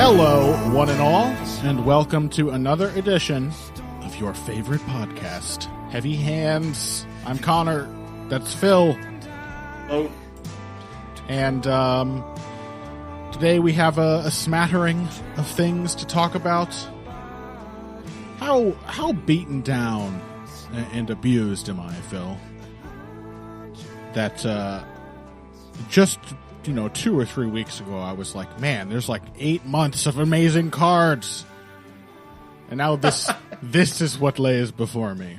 Hello, one and all, and welcome to another edition of your favorite podcast, Heavy Hands. I'm Connor. That's Phil. Oh. And today we have a smattering of things to talk about. How beaten down and abused am I, Phil? That just 2 or 3 weeks ago, I was like, man, there's like 8 months of amazing cards. And now this is what lays before me.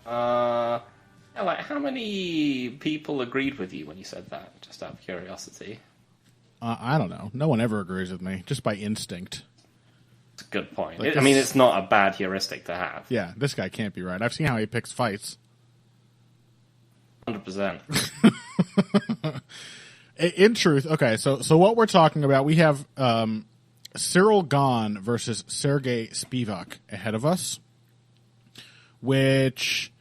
How many people agreed with you when you said that, just out of curiosity? I don't know. No one ever agrees with me, just by instinct. That's a good point. Like it's not a bad heuristic to have. Yeah, this guy can't be right. I've seen how he picks fights. 100%. In truth, okay, so what we're talking about, we have Ciryl Gane versus Sergey Spivak ahead of us, which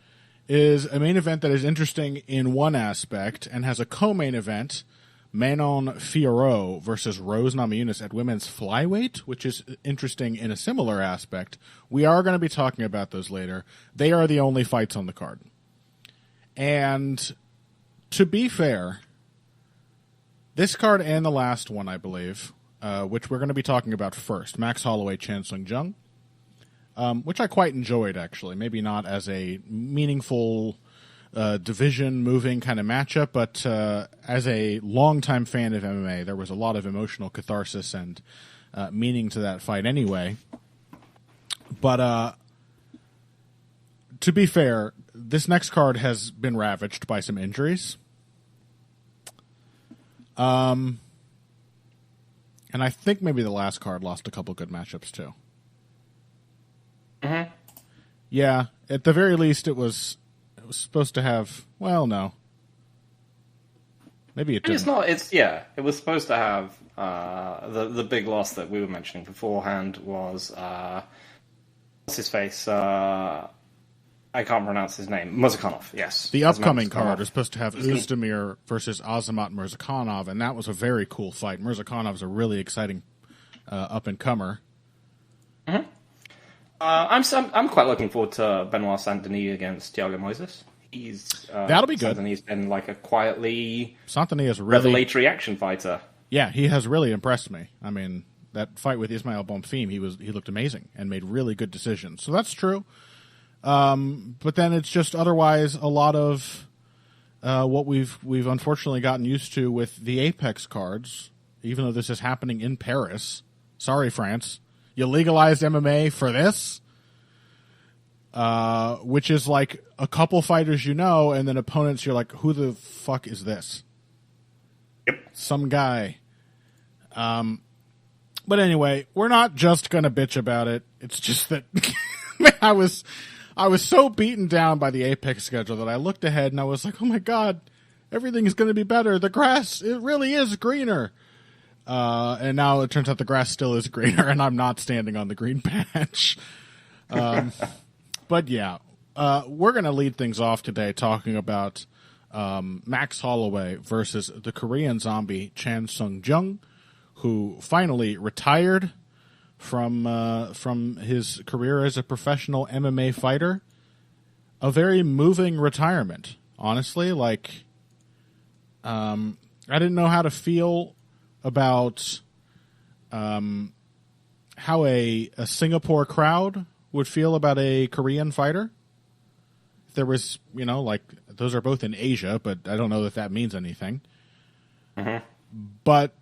is a main event that is interesting in one aspect and has a co-main event, Manon Fiorot versus Rose Namajunas at women's flyweight, which is interesting in a similar aspect. We are going to be talking about those later. They are the only fights on the card. And to be fair, this card and the last one, I believe, which we're going to be talking about first, Max Holloway, Chan Sung Jung, which I quite enjoyed, actually. Maybe not as a meaningful division-moving kind of matchup, but as a longtime fan of MMA, there was a lot of emotional catharsis and meaning to that fight anyway. But to be fair, this next card has been ravaged by some injuries. And I think maybe the last card lost a couple good matchups too. Mm-hmm. Yeah, at the very least it was supposed to have, well, no. Maybe it didn't. It was supposed to have the big loss that we were mentioning beforehand was what's his face? I can't pronounce his name. Murzakhanov, yes. The upcoming card is supposed to have Uzdemir versus Azamat Murzakhanov, and that was a very cool fight. Murzakhanov's a really exciting up-and-comer. Mm-hmm. I'm quite looking forward to Benoit Saint-Denis against Thiago Moises. That'll be good. Saint-Denis has been like a quietly Saint-Denis is really revelatory action fighter. Yeah, he has really impressed me. I mean, that fight with Ismail Bonfim, he looked amazing and made really good decisions. So that's true. But then it's just otherwise a lot of what we've unfortunately gotten used to with the Apex cards, even though this is happening in Paris. Sorry, France. You legalized MMA for this? Which is like a couple fighters and then opponents you're like, who the fuck is this? Yep. Some guy. But anyway, we're not just going to bitch about it. It's just that I was so beaten down by the Apex schedule that I looked ahead and I was like, oh my God, everything is going to be better. The grass, it really is greener. And now it turns out the grass still is greener and I'm not standing on the green patch. But yeah, we're going to lead things off today talking about Max Holloway versus the Korean zombie Chan Sung Jung, who finally retired from his career as a professional MMA fighter. A very moving retirement, honestly. Like, I didn't know how to feel about how a Singapore crowd would feel about a Korean fighter. There was, those are both in Asia, but I don't know if that means anything. Mm-hmm. But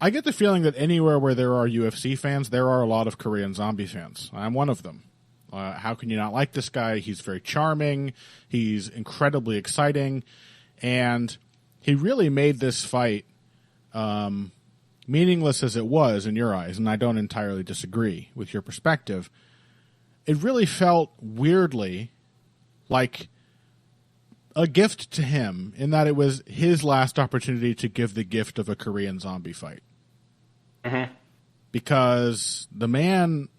I get the feeling that anywhere where there are UFC fans, there are a lot of Korean zombie fans. I'm one of them. How can you not like this guy? He's very charming. He's incredibly exciting. And he really made this fight meaningless as it was in your eyes, and I don't entirely disagree with your perspective. It really felt weirdly like a gift to him in that it was his last opportunity to give the gift of a Korean zombie fight. Mm-hmm. Because the man,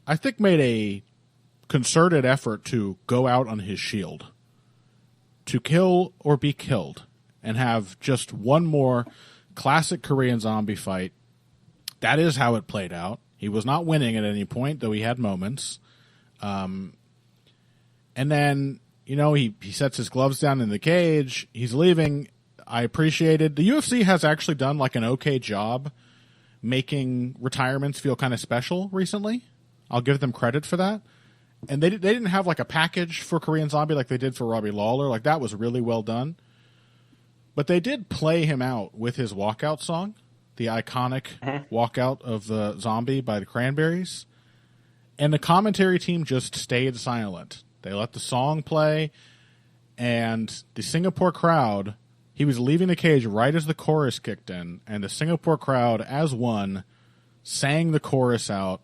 I think, made a concerted effort to go out on his shield, to kill or be killed, and have just one more classic Korean Zombie fight. That is how it played out. He was not winning at any point, though he had moments. And then, he sets his gloves down in the cage. He's leaving. I appreciated. The UFC has actually done like an okay job making retirements feel kind of special recently. I'll give them credit for that. And they didn't have like a package for Korean Zombie like they did for Robbie Lawler. Like that was really well done. But they did play him out with his walkout song, the iconic walkout of the Zombie by the Cranberries. And the commentary team just stayed silent. They let the song play, and the Singapore crowd, he was leaving the cage right as the chorus kicked in, and the Singapore crowd, as one, sang the chorus out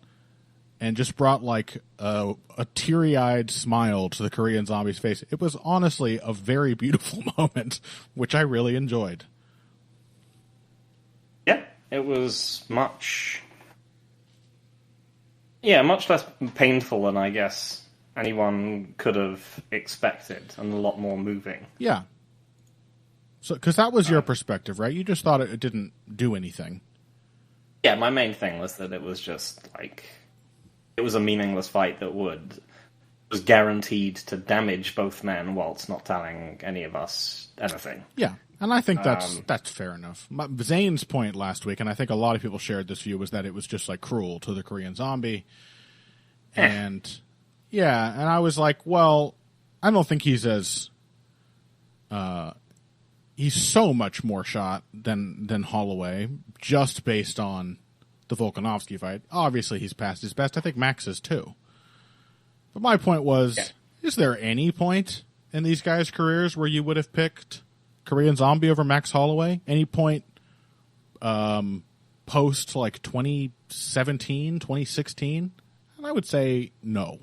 and just brought like a teary-eyed smile to the Korean Zombie's face. It was honestly a very beautiful moment, which I really enjoyed. Yeah, it was much less painful than I guess anyone could have expected, and a lot more moving. Yeah. So, because that was your perspective, right? You just thought it didn't do anything. Yeah, my main thing was that it was just like it was a meaningless fight that was guaranteed to damage both men whilst not telling any of us anything. Yeah, and I think that's fair enough. Zane's point last week, and I think a lot of people shared this view, was that it was just like cruel to the Korean Zombie. And yeah, and I was like, well, I don't think he's as he's so much more shot than Holloway, just based on the Volkanovski fight. Obviously, he's past his best. I think Max is too. But my point was, is there any point in these guys' careers where you would have picked Korean Zombie over Max Holloway? Any point post like 2017, 2016? And I would say no.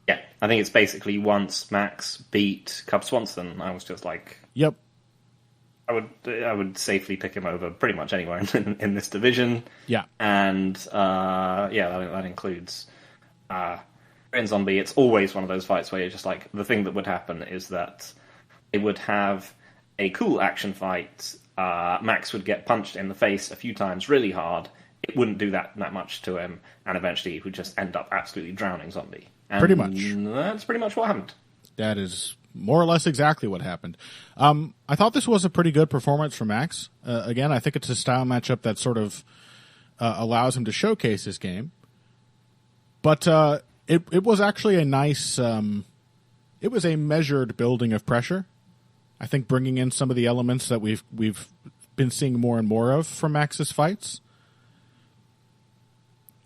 Yeah, I think it's basically once Max beat Cub Swanson, I was just like, yep. I would safely pick him over pretty much anywhere in this division. Yeah. And that includes Korean Zombie. It's always one of those fights where you're just like, the thing that would happen is that they would have a cool action fight. Max would get punched in the face a few times really hard. It wouldn't do that much to him, and eventually he would just end up absolutely drowning Zombie. And pretty much. That's pretty much what happened. That is more or less exactly what happened. I thought this was a pretty good performance for Max. Again, I think it's a style matchup that sort of allows him to showcase his game. But it was actually a nice... it was a measured building of pressure. I think bringing in some of the elements that we've been seeing more and more of from Max's fights,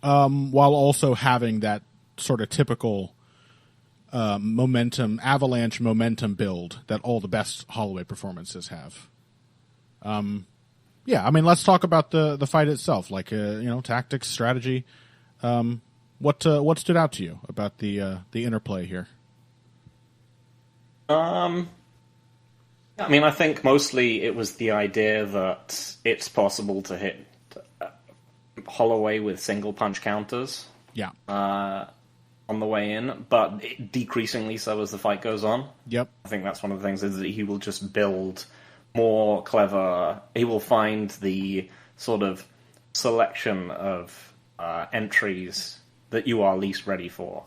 while also having that sort of typical avalanche momentum build that all the best Holloway performances have. Let's talk about the fight itself, like tactics, strategy. What stood out to you about the interplay here? I think mostly it was the idea that it's possible to hit Holloway with single punch counters. Yeah. On the way in, but decreasingly so as the fight goes on. Yep. I think that's one of the things, is that he will just build more clever... He will find the sort of selection of entries that you are least ready for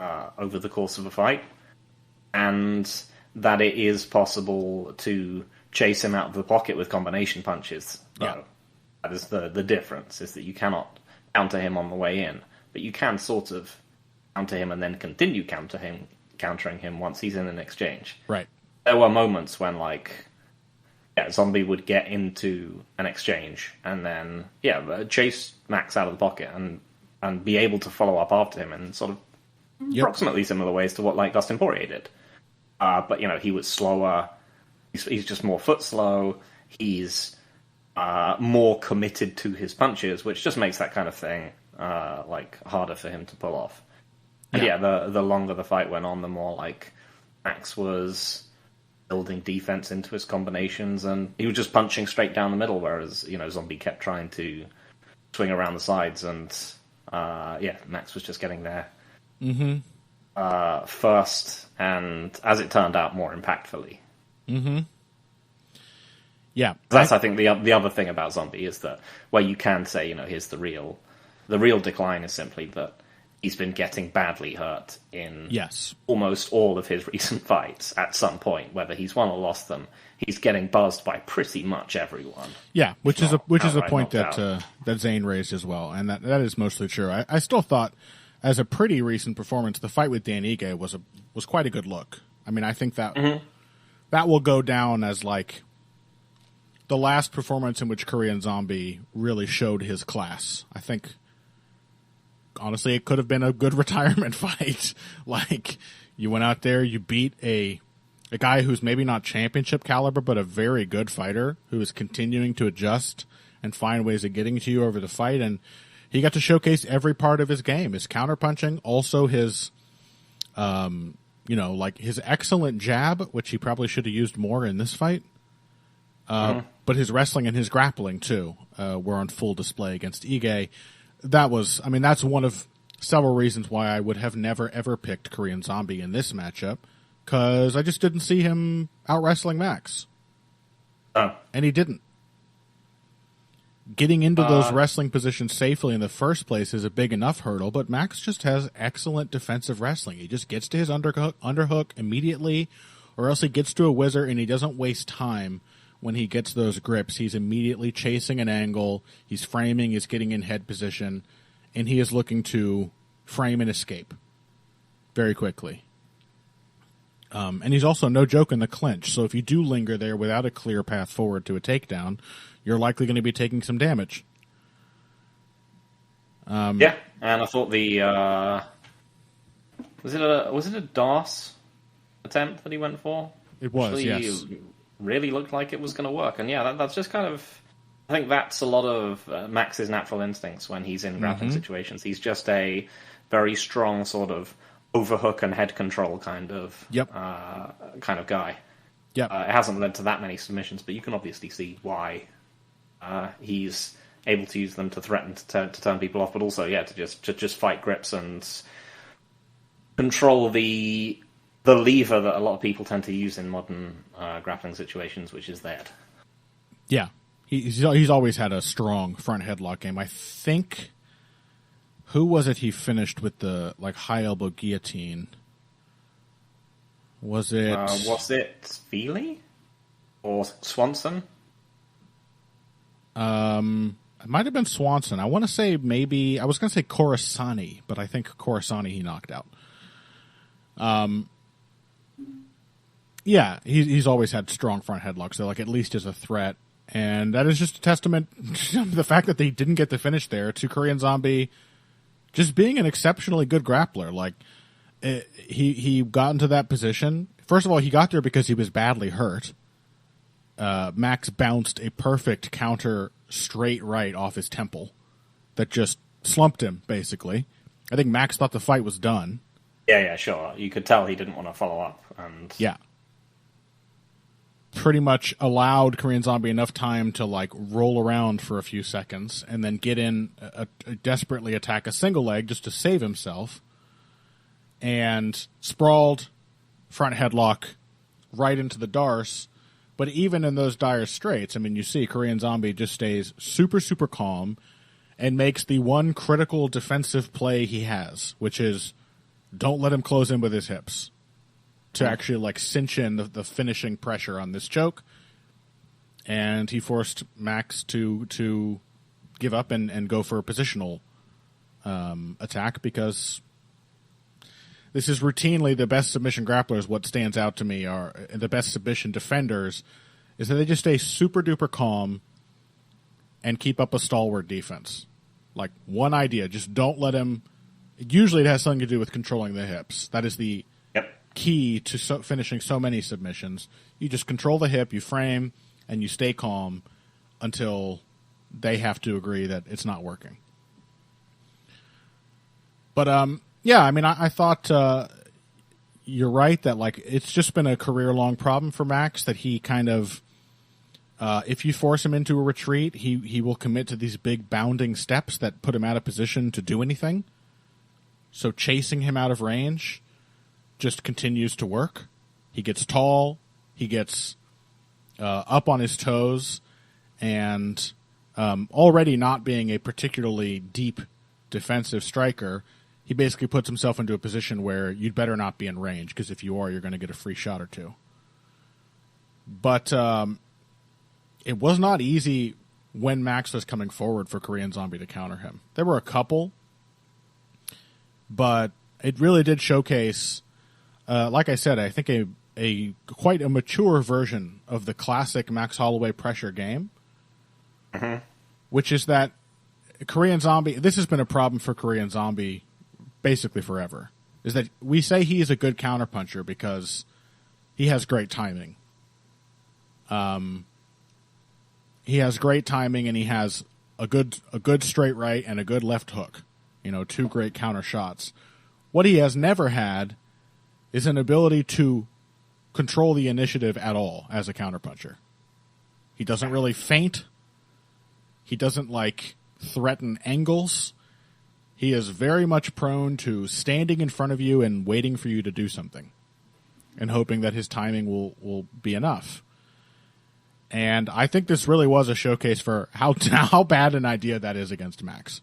over the course of a fight, and that it is possible to chase him out of the pocket with combination punches. Yeah. That is the difference, is that you cannot counter him on the way in, but you can sort of counter him and then continue countering him once he's in an exchange. Right. There were moments when, Zombie would get into an exchange and then, chase Max out of the pocket and be able to follow up after him in sort of approximately similar ways to what, Dustin Poirier did. But, he was slower. He's just more foot slow. He's more committed to his punches, which just makes that kind of thing, harder for him to pull off. And the longer the fight went on, the more Max was building defense into his combinations, and he was just punching straight down the middle, whereas Zombie kept trying to swing around the sides, and Max was just getting there first, and as it turned out, more impactfully. Yeah. That's, I think, the other thing about Zombie is that where you can say, here's the real decline is simply that he's been getting badly hurt in almost all of his recent fights at some point, whether he's won or lost them. He's getting buzzed by pretty much everyone. Yeah, which is a point that Zane raised as well, and that is mostly true. I still thought, as a pretty recent performance, the fight with Dan Ige was quite a good look. I mean, I think that that will go down as like the last performance in which Korean Zombie really showed his class. I think, honestly, it could have been a good retirement fight. Like, you went out there, you beat a guy who's maybe not championship caliber, but a very good fighter who is continuing to adjust and find ways of getting to you over the fight. And he got to showcase every part of his game, his counterpunching, also his, like his excellent jab, which he probably should have used more in this fight. But his wrestling and his grappling too, were on full display against Ige. That's one of several reasons why I would have never ever picked Korean Zombie in this matchup. Because I just didn't see him out-wrestling Max. And he didn't. Getting into those wrestling positions safely in the first place is a big enough hurdle, but Max just has excellent defensive wrestling. He just gets to his underhook immediately, or else he gets to a whizzer and he doesn't waste time when he gets those grips. He's immediately chasing an angle, he's framing, he's getting in head position, and he is looking to frame and escape very quickly. And he's also no joke in the clinch, so if you do linger there without a clear path forward to a takedown, you're likely going to be taking some damage. Yeah, and I thought was it a DOS attempt that he went for? It was, actually, yes. Really looked like it was going to work, and yeah, that's just kind of. I think that's a lot of Max's natural instincts when he's in grappling situations. He's just a very strong sort of overhook and head control kind of guy. Yep. It hasn't led to that many submissions, but you can obviously see why he's able to use them to threaten to turn people off, but also to just fight grips and control the lever that a lot of people tend to use in modern grappling situations, which is that. Yeah, he's always had a strong front headlock game. I think. Who was it he finished with the high elbow guillotine? Was it Feely or Swanson? It might have been Swanson. I want to say maybe I was going to say Coruscani, but I think Coruscani he knocked out. Yeah, he's always had strong front headlocks. So at least as a threat, and that is just a testament to the fact that they didn't get the finish there to Korean Zombie. Just being an exceptionally good grappler. He got into that position. First of all, he got there because he was badly hurt. Max bounced a perfect counter straight right off his temple that just slumped him, basically. I think Max thought the fight was done. Yeah, sure. You could tell he didn't want to follow up. Yeah. Pretty much allowed Korean Zombie enough time to roll around for a few seconds and then get in, desperately attack a single leg just to save himself, and sprawled front headlock right into the darce. But even in those dire straits, you see Korean Zombie just stays super, super calm and makes the one critical defensive play he has, which is don't let him close in with his hips, to actually cinch in the finishing pressure on this choke. And he forced Max to give up and go for a positional attack, because this is routinely the best submission grapplers. What stands out to me are the best submission defenders is that they just stay super duper calm and keep up a stalwart defense. One idea, just don't let him. Usually it has something to do with controlling the hips. That is the key to finishing so many submissions. You just control the hip, you frame, and you stay calm until they have to agree that it's not working. But I thought you're right that it's just been a career-long problem for Max, that he kind of, if you force him into a retreat, he will commit to these big bounding steps that put him out of position to do anything. So chasing him out of range just continues to work. He gets tall. He gets up on his toes, and already not being a particularly deep defensive striker, he basically puts himself into a position where you'd better not be in range, because if you are, you're going to get a free shot or two. But it was not easy when Max was coming forward for Korean Zombie to counter him. There were a couple, but it really did showcase, like I said, I think a quite a mature version of the classic Max Holloway pressure game, which is that Korean Zombie, this has been a problem for Korean Zombie basically forever, is that we say he is a good counterpuncher because he has great timing. He has great timing, and he has a good straight right and a good left hook. You know, two great counter shots. What he has never had is an ability to control the initiative at all as a counterpuncher. He doesn't really feint. He doesn't, threaten angles. He is very much prone to standing in front of you and waiting for you to do something and hoping that his timing will be enough. And I think this really was a showcase for how bad an idea that is against Max.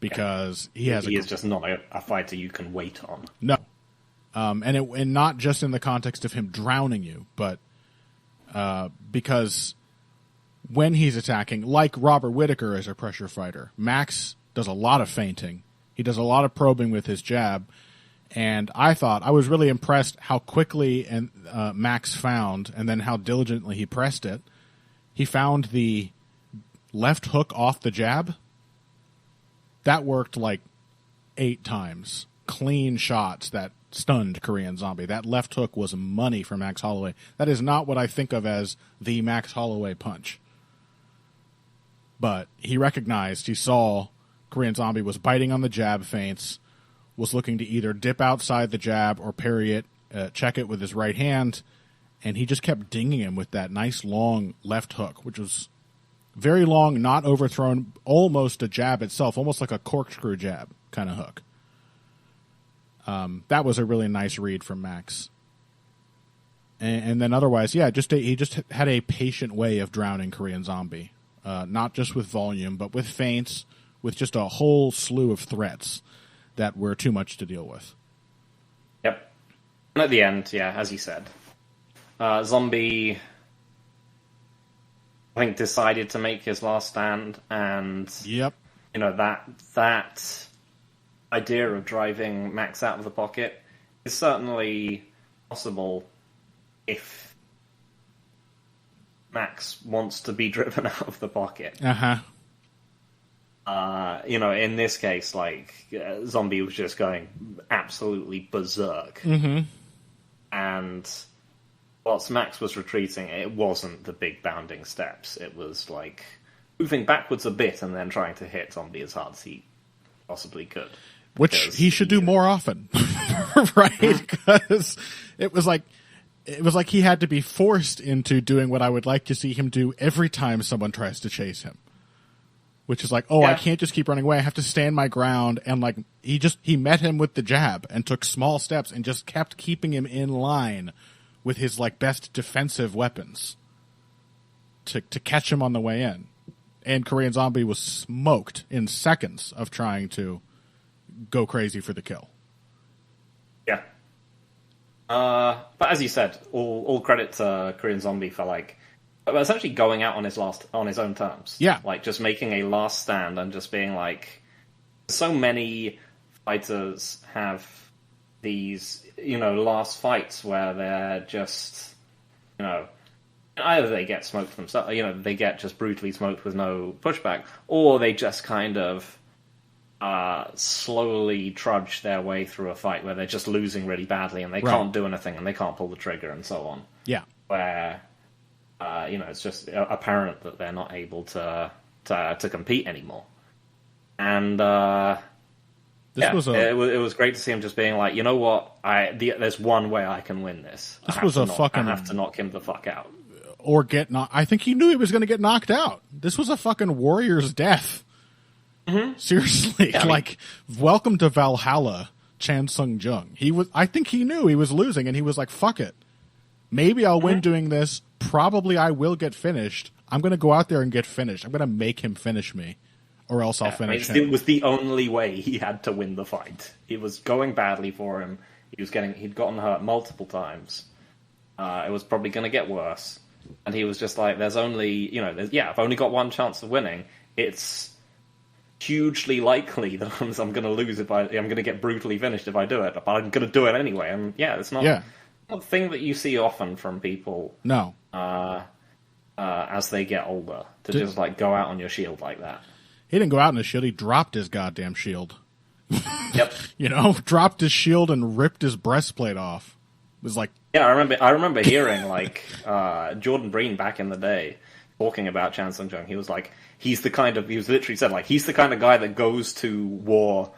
Because he is just not a fighter you can wait on. No. And not just in the context of him drowning you, but because when he's attacking, like Robert Whittaker as a pressure fighter, Max does a lot of feinting. He does a lot of probing with his jab. And I was really impressed how quickly Max found, and then how diligently he pressed it. He found the left hook off the jab. That worked 8 times. Clean shots that stunned Korean Zombie. That left hook was money for Max Holloway. That is not what I think of as the Max Holloway punch. But he recognized, he saw Korean Zombie was biting on the jab feints, was looking to either dip outside the jab or parry it, check it with his right hand, and he just kept dinging him with that nice long left hook, which was very long, not overthrown, almost a jab itself, almost like a corkscrew jab kind of hook. That was a really nice read from Max. And then otherwise, he just had a patient way of drowning Korean Zombie. Not just with volume, but with feints, with just a whole slew of threats that were too much to deal with. Yep. And at the end, as you said, Zombie, I think, decided to make his last stand, and yep, that idea of driving Max out of the pocket is certainly possible if Max wants to be driven out of the pocket. In this case, Zombie was just going absolutely berserk. And whilst Max was retreating, it wasn't the big bounding steps. It was moving backwards a bit and then trying to hit Zombie as hard as he possibly could. Which he should do more often, right? Because it was like he had to be forced into doing what I would like to see him do every time someone tries to chase him. Which is I can't just keep running away. I have to stand my ground. And he met him with the jab and took small steps and just kept keeping him in line with his best defensive weapons to catch him on the way in. And Korean Zombie was smoked in seconds of trying to go crazy for the kill. Yeah. But as you said, all credit to Korean Zombie for essentially going out on his own terms. Yeah. Just making a last stand and just being so many fighters have these, last fights where they're just, either they get smoked themselves, they get just brutally smoked with no pushback, or they just kind of slowly trudge their way through a fight where they're just losing really badly and they can't do anything and they can't pull the trigger and so on. Yeah. Where it's just apparent that they're not able to compete anymore. And it was great to see him just being you know what, there's one way I can win this. I have to knock him the fuck out. Or get knocked. I think he knew he was going to get knocked out. This was a fucking warrior's death. Seriously, welcome to Valhalla, Chan Sung Jung. I think he knew he was losing, and he was like, fuck it. Maybe I'll win doing this, probably I will get finished. I'm going to go out there and get finished. I'm going to make him finish me, or else I'll finish him. It was the only way he had to win the fight. It was going badly for him. He'd gotten hurt multiple times. It was probably going to get worse. And he was just like, there's only, I've only got one chance of winning. It's hugely likely that I'm going to lose I'm going to get brutally finished if I do it, but I'm going to do it anyway. And it's not a thing that you see often from people. No. As they get older, to just like go out on your shield like that. He didn't go out on his shield. He dropped his goddamn shield. Yep. Dropped his shield and ripped his breastplate off. It was like, yeah, I remember hearing like Jordan Breen back in the day talking about Chan Sung Jung. He was like, he literally said like, he's the kind of guy that goes to war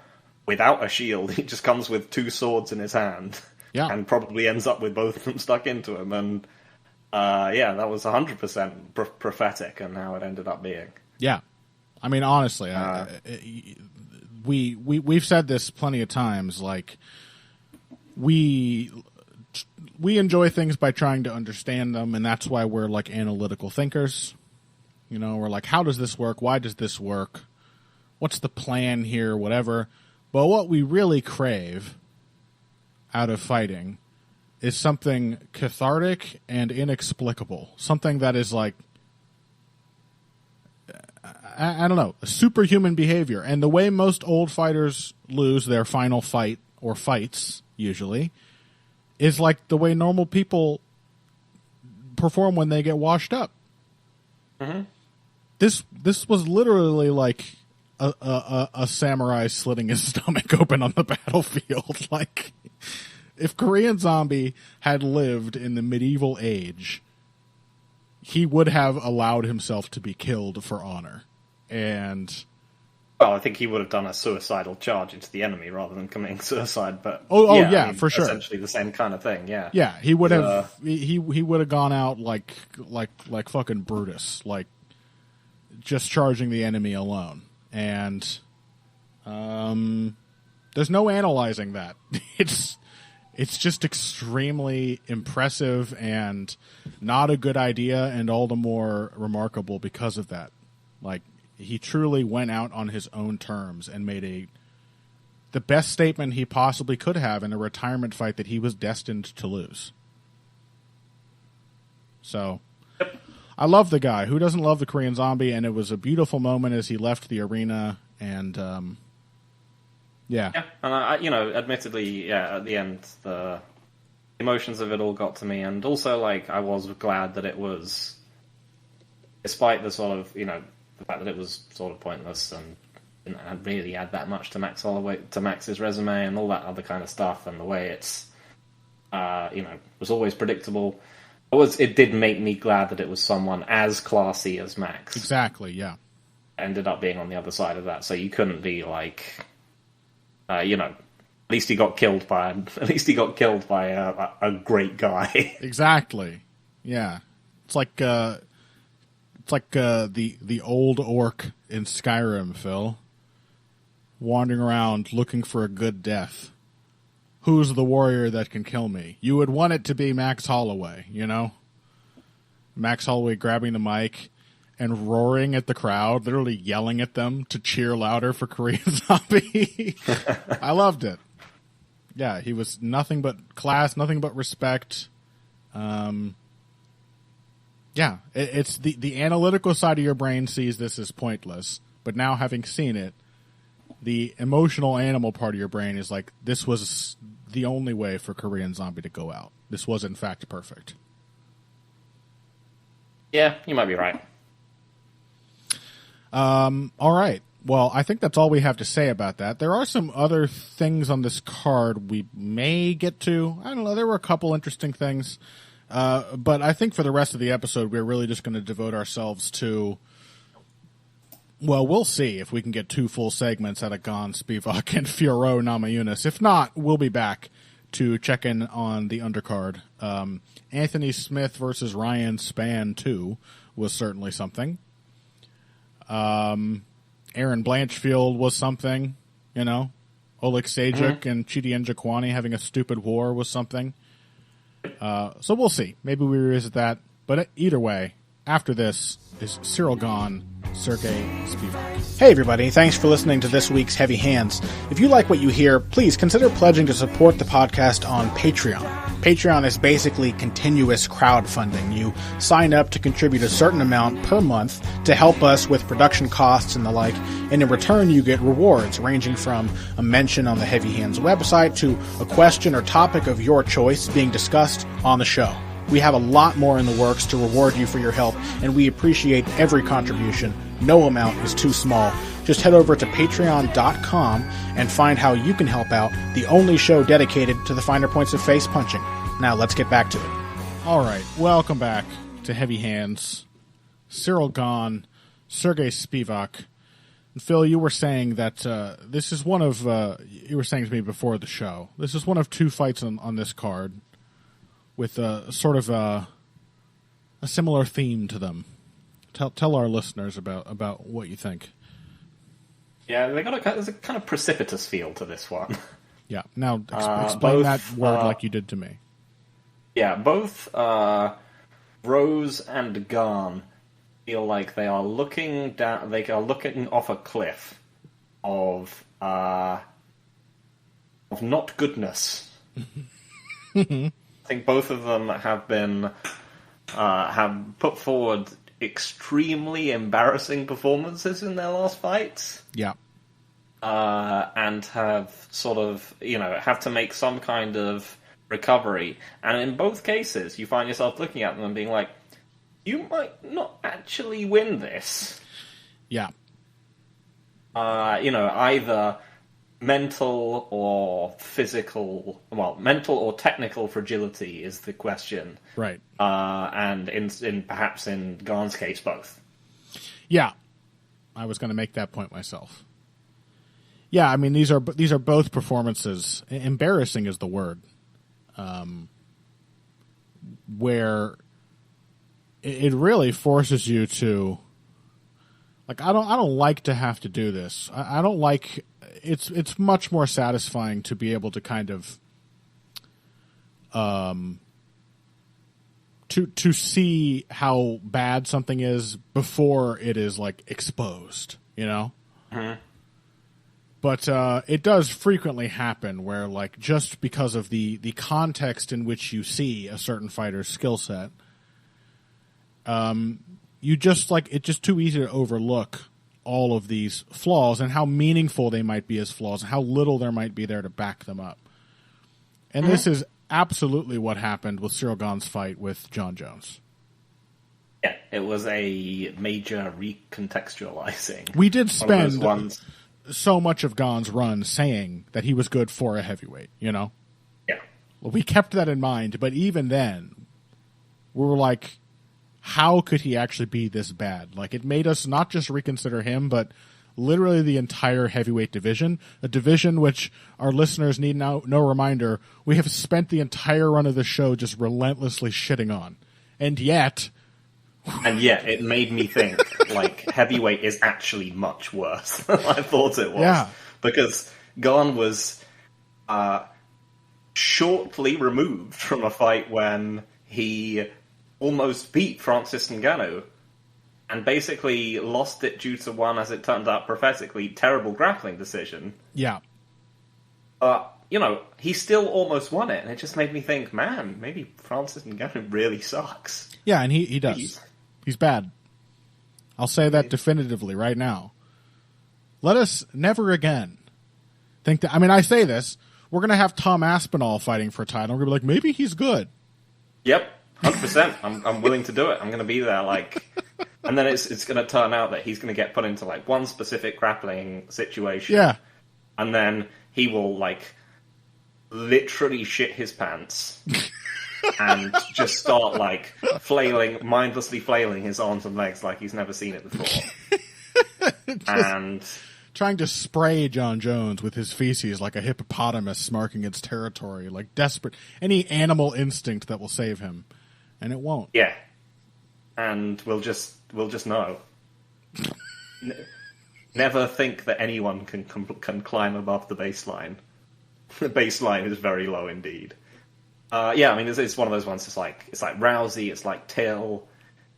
without a shield. He just comes with two swords in his hand, and probably ends up with both of them stuck into him. And that was 100% prophetic, and how it ended up being. Yeah, I mean, honestly, we've said this plenty of times. Like, we enjoy things by trying to understand them, and that's why we're like analytical thinkers. We're like, how does this work? Why does this work? What's the plan here? Whatever. But what we really crave out of fighting is something cathartic and inexplicable. Something that is like, I don't know, superhuman behavior. And the way most old fighters lose their final fight, or fights, usually, is like the way normal people perform when they get washed up. Mm-hmm. This was literally like a samurai slitting his stomach open on the battlefield. Like, if Korean Zombie had lived in the medieval age, he would have allowed himself to be killed for honor. And well, I think he would have done a suicidal charge into the enemy rather than committing suicide. But for sure, essentially the same kind of thing. Yeah, yeah, he would have. He would have gone out like fucking Brutus, like just charging the enemy alone. And there's no analyzing that. It's just extremely impressive and not a good idea, and all the more remarkable because of that. Like, he truly went out on his own terms and made the best statement he possibly could have in a retirement fight that he was destined to lose. So, I love the guy. Who doesn't love the Korean Zombie? And it was a beautiful moment as he left the arena. And and admittedly, at the end, the emotions of it all got to me, and also like I was glad that it was, despite the sort of the fact that it was sort of pointless and didn't really add that much to Max's resume and all that other kind of stuff, and the way it's was always predictable. It did make me glad that it was someone as classy as Max. Exactly, yeah. Ended up being on the other side of that, so you couldn't be like, at least he got killed by a great guy. Exactly, yeah. It's like the old orc in Skyrim, Phil, wandering around looking for a good death. Who's the warrior that can kill me? You would want it to be Max Holloway, Max Holloway grabbing the mic and roaring at the crowd, literally yelling at them to cheer louder for Korean Zombie. I loved it. Yeah, he was nothing but class, nothing but respect. It's the analytical side of your brain sees this as pointless, but now having seen it, the emotional animal part of your brain is like, this was the only way for Korean Zombie to go out. This was, in fact, perfect. Yeah, you might be right. All right. Well, I think that's all we have to say about that. There are some other things on this card we may get to. I don't know. There were a couple interesting things. But I think for the rest of the episode, we're really just going to devote ourselves to, well, we'll see if we can get 2 full segments out of Gane, Spivak, and Fiorot Namajunas. If not, we'll be back to check in on the undercard. Anthony Smith versus Ryan Spann 2 was certainly something. Aaron Blanchfield was something, Oleg Sajic and Chidi Njokwani having a stupid war was something. So we'll see. Maybe we revisit that. But either way, after this is Ciryl Gane, Sergey Spivak. Hey everybody, thanks for listening to this week's Heavy Hands. If you like what you hear, please consider pledging to support the podcast on Patreon. Patreon is basically continuous crowdfunding. You sign up to contribute a certain amount per month to help us with production costs and the like, and in return you get rewards ranging from a mention on the Heavy Hands website to a question or topic of your choice being discussed on the show. We have a lot more in the works to reward you for your help, and we appreciate every contribution. No amount is too small. Just head over to patreon.com and find how you can help out, the only show dedicated to the finer points of face punching. Now let's get back to it. All right, welcome back to Heavy Hands. Ciryl Gane, Sergey Spivak. And Phil, you were saying that this is one of, you were saying to me before the show, this is one of two fights on this card with sort of a similar theme to them. Tell our listeners about what you think. Yeah, there's a kind of precipitous feel to this one. Yeah, now explain that word like you did to me. Yeah, both Rose and Gane feel like they are looking down. They are looking off a cliff of not goodness. I think both of them have been have put forward extremely embarrassing performances in their last fights. Yeah. And have sort of, have to make some kind of recovery. And in both cases, you find yourself looking at them and being like, you might not actually win this. Yeah. Either mental or physical, mental or technical fragility is the question. Right. And in perhaps in Gane's case, both. Yeah. I was going to make that point myself. Yeah, I mean these are both performances. Embarrassing is the word, where it really forces you to, like, I don't like to have to do this. I don't like. It's much more satisfying to be able to kind of, to see how bad something is before it is like exposed. Mm-hmm. But it does frequently happen where, like, just because of the context in which you see a certain fighter's skill set, you just, like, it's just too easy to overlook all of these flaws and how meaningful they might be as flaws and how little there might be there to back them up. And this is absolutely what happened with Ciryl Gane's fight with Jon Jones. Yeah, it was a major recontextualizing. We did spend so much of Gane's run saying that he was good for a heavyweight, Yeah. Well, we kept that in mind, but even then, we were like, how could he actually be this bad? Like, it made us not just reconsider him, but literally the entire heavyweight division, a division which our listeners need no reminder, we have spent the entire run of the show just relentlessly shitting on. And yet, it made me think, like, heavyweight is actually much worse than I thought it was. Yeah. Because Gane was shortly removed from a fight when he almost beat Francis Ngannou and basically lost it due to one, as it turned out prophetically, terrible grappling decision. Yeah. He still almost won it, and it just made me think, man, maybe Francis Ngannou really sucks. Yeah, and he does. He's bad. I'll say that definitively right now. Let us never again think that... I mean, I say this. We're going to have Tom Aspinall fighting for a title. We're going to be like, maybe he's good. Yep, 100%. I'm willing to do it. I'm going to be there, like... And then it's going to turn out that he's going to get put into, like, one specific grappling situation. Yeah. And then he will, like, literally shit his pants and just start, like, mindlessly flailing his arms and legs like he's never seen it before. And trying to spray Jon Jones with his feces like a hippopotamus marking its territory, like desperate, any animal instinct that will save him, and it won't. Yeah. And we'll just know. Never think that anyone can climb above the baseline. The baseline is very low indeed. Yeah, I mean, it's one of those ones. It's like Rousey, it's like Till.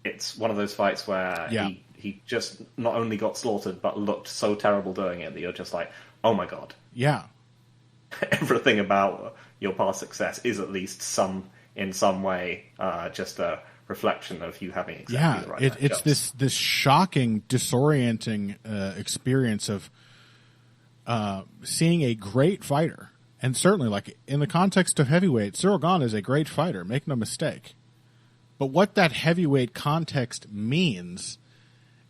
It's one of those fights where he just not only got slaughtered, but looked so terrible doing it that you're just like, oh my god. Yeah. Everything about your past success is at least in some way just a reflection of you having exactly the right it's this shocking, disorienting experience of seeing a great fighter. And certainly, like, in the context of heavyweight, Ciryl Gane is a great fighter, make no mistake. But what that heavyweight context means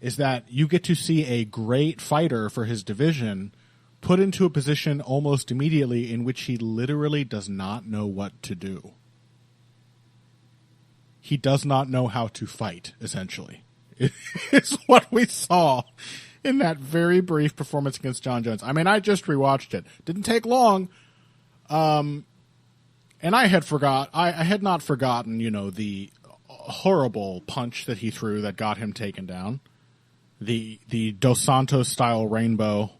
is that you get to see a great fighter for his division put into a position almost immediately in which he literally does not know what to do. He does not know how to fight, essentially. It's what we saw in that very brief performance against Jon Jones. I mean, I just rewatched it. Didn't take long. And I had not forgotten, the horrible punch that he threw that got him taken down. The Dos Santos style rainbow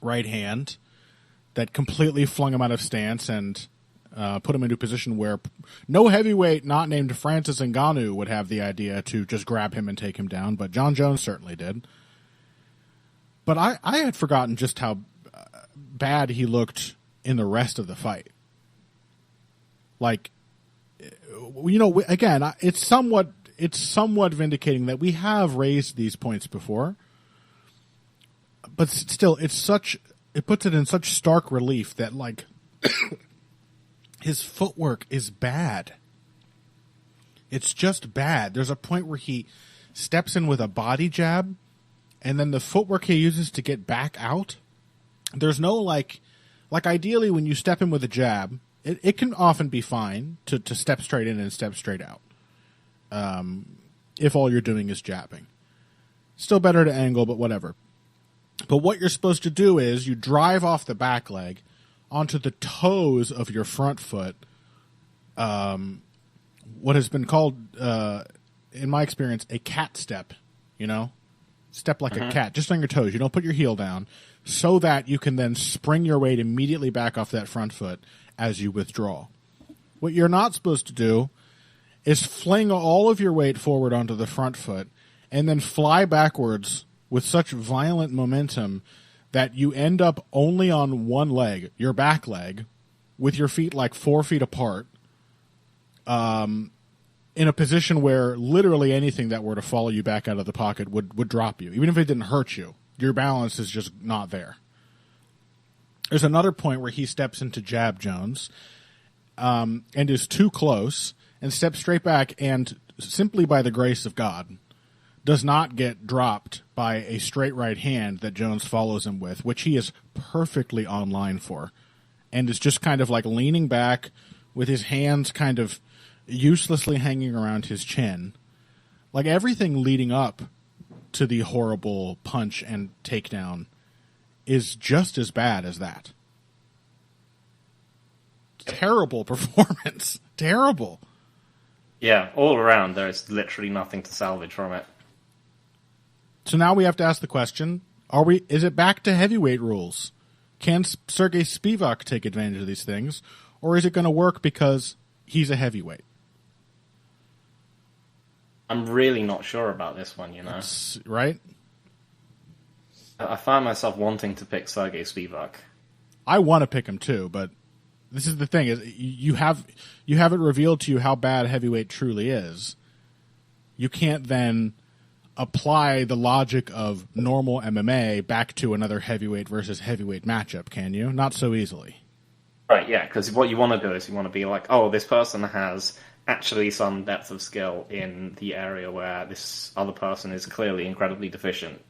right hand that completely flung him out of stance and put him into a position where no heavyweight not named Francis Ngannou would have the idea to just grab him and take him down, but Jon Jones certainly did. But I had forgotten just how bad he looked in the rest of the fight. Like, again, it's somewhat vindicating that we have raised these points before, but still, it puts it in such stark relief that, like, his footwork is bad. It's just bad. There's a point where he steps in with a body jab, and then the footwork he uses to get back out, there's no, like ideally when you step in with a jab, it can often be fine to step straight in and step straight out. If all you're doing is jabbing. Still better to angle, but whatever. But what you're supposed to do is you drive off the back leg onto the toes of your front foot. What has been called, in my experience, a cat step, Step like a cat, just on your toes. You don't put your heel down, so that you can then spring your weight immediately back off that front foot as you withdraw. What you're not supposed to do is fling all of your weight forward onto the front foot and then fly backwards with such violent momentum that you end up only on one leg, your back leg, with your feet like 4 feet apart, in a position where literally anything that were to follow you back out of the pocket would drop you. Even if it didn't hurt you, your balance is just not there. There's another point where he steps into jab Jones and is too close and steps straight back and, simply by the grace of God, does not get dropped by a straight right hand that Jones follows him with, which he is perfectly on line for, and is just kind of like leaning back with his hands kind of uselessly hanging around his chin. Like, everything leading up to the horrible punch and takedown is just as bad as that. Terrible performance. Terrible. Yeah, all around, there's literally nothing to salvage from it. So now we have to ask the question, is it back to heavyweight rules? Can Sergey Spivak take advantage of these things? Or is it going to work because he's a heavyweight? I'm really not sure about this one, Right? I find myself wanting to pick Sergey Spivak. I want to pick him too, but this is the thing: is you haven't revealed to you how bad heavyweight truly is. You can't then apply the logic of normal MMA back to another heavyweight versus heavyweight matchup, can you? Not so easily. Right, yeah, because what you want to do is you want to be like, oh, this person has actually some depth of skill in the area where this other person is clearly incredibly deficient.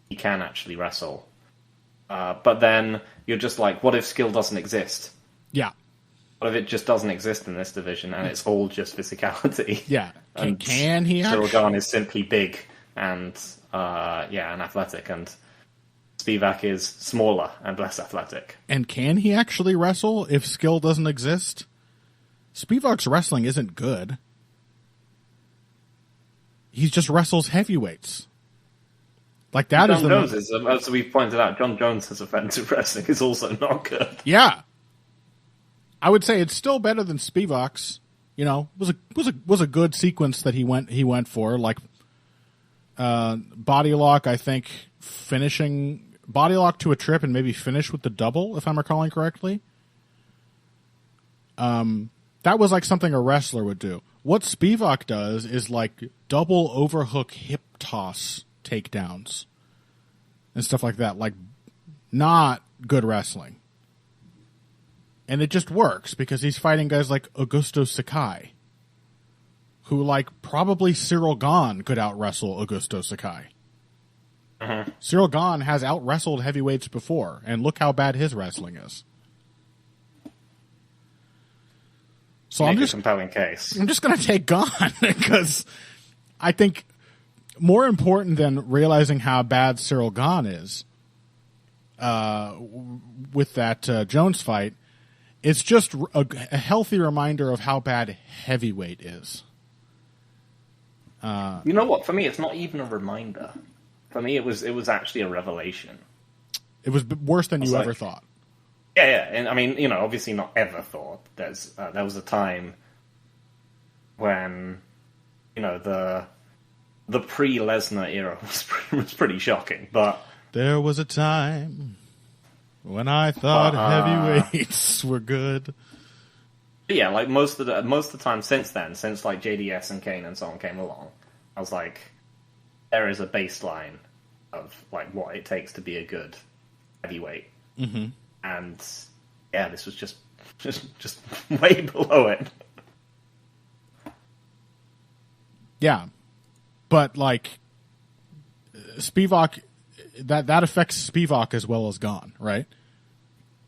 He can actually wrestle. But then you're just like, what if skill doesn't exist? Yeah. What if it just doesn't exist in this division and it's all just physicality? Yeah. And can he Ciryl actually? Gane is simply big and athletic, and Spivak is smaller and less athletic. And can he actually wrestle if skill doesn't exist? Spivak's wrestling isn't good. He just wrestles heavyweights. Like that Jon Jones is, as we've pointed out, Jon Jones' offensive wrestling is also not good. Yeah. I would say it's still better than Spivak's. You know, was a good sequence that he went for. Like body lock, I think finishing body lock to a trip and maybe finish with the double, if I'm recalling correctly. That was like something a wrestler would do. What Spivak does is like double overhook hip toss takedowns and stuff like that. Like, not good wrestling. And it just works because he's fighting guys like Augusto Sakai, who, like, probably Ciryl Gane could out-wrestle Augusto Sakai. Ciryl Gane has out-wrestled heavyweights before, and look how bad his wrestling is. So Make a compelling case. I'm just going to take Gane because I think more important than realizing how bad Ciryl Gane is with that Jones fight, it's just a healthy reminder of how bad heavyweight is. You know what? For me, it's not even a reminder. For me, it was actually a revelation. It was worse than you ever thought. Yeah, and I mean, you know, obviously not ever thought. There was a time when, you know, the pre-Lesnar era was pretty shocking, but there was a time when I thought heavyweights were good. Yeah, like most of the time since then, since like JDS and Gane and so on came along, I was like, there is a baseline of like what it takes to be a good heavyweight, and yeah, this was just way below it. Yeah, but like Spivak, that affects Spivak as well as Gane, right?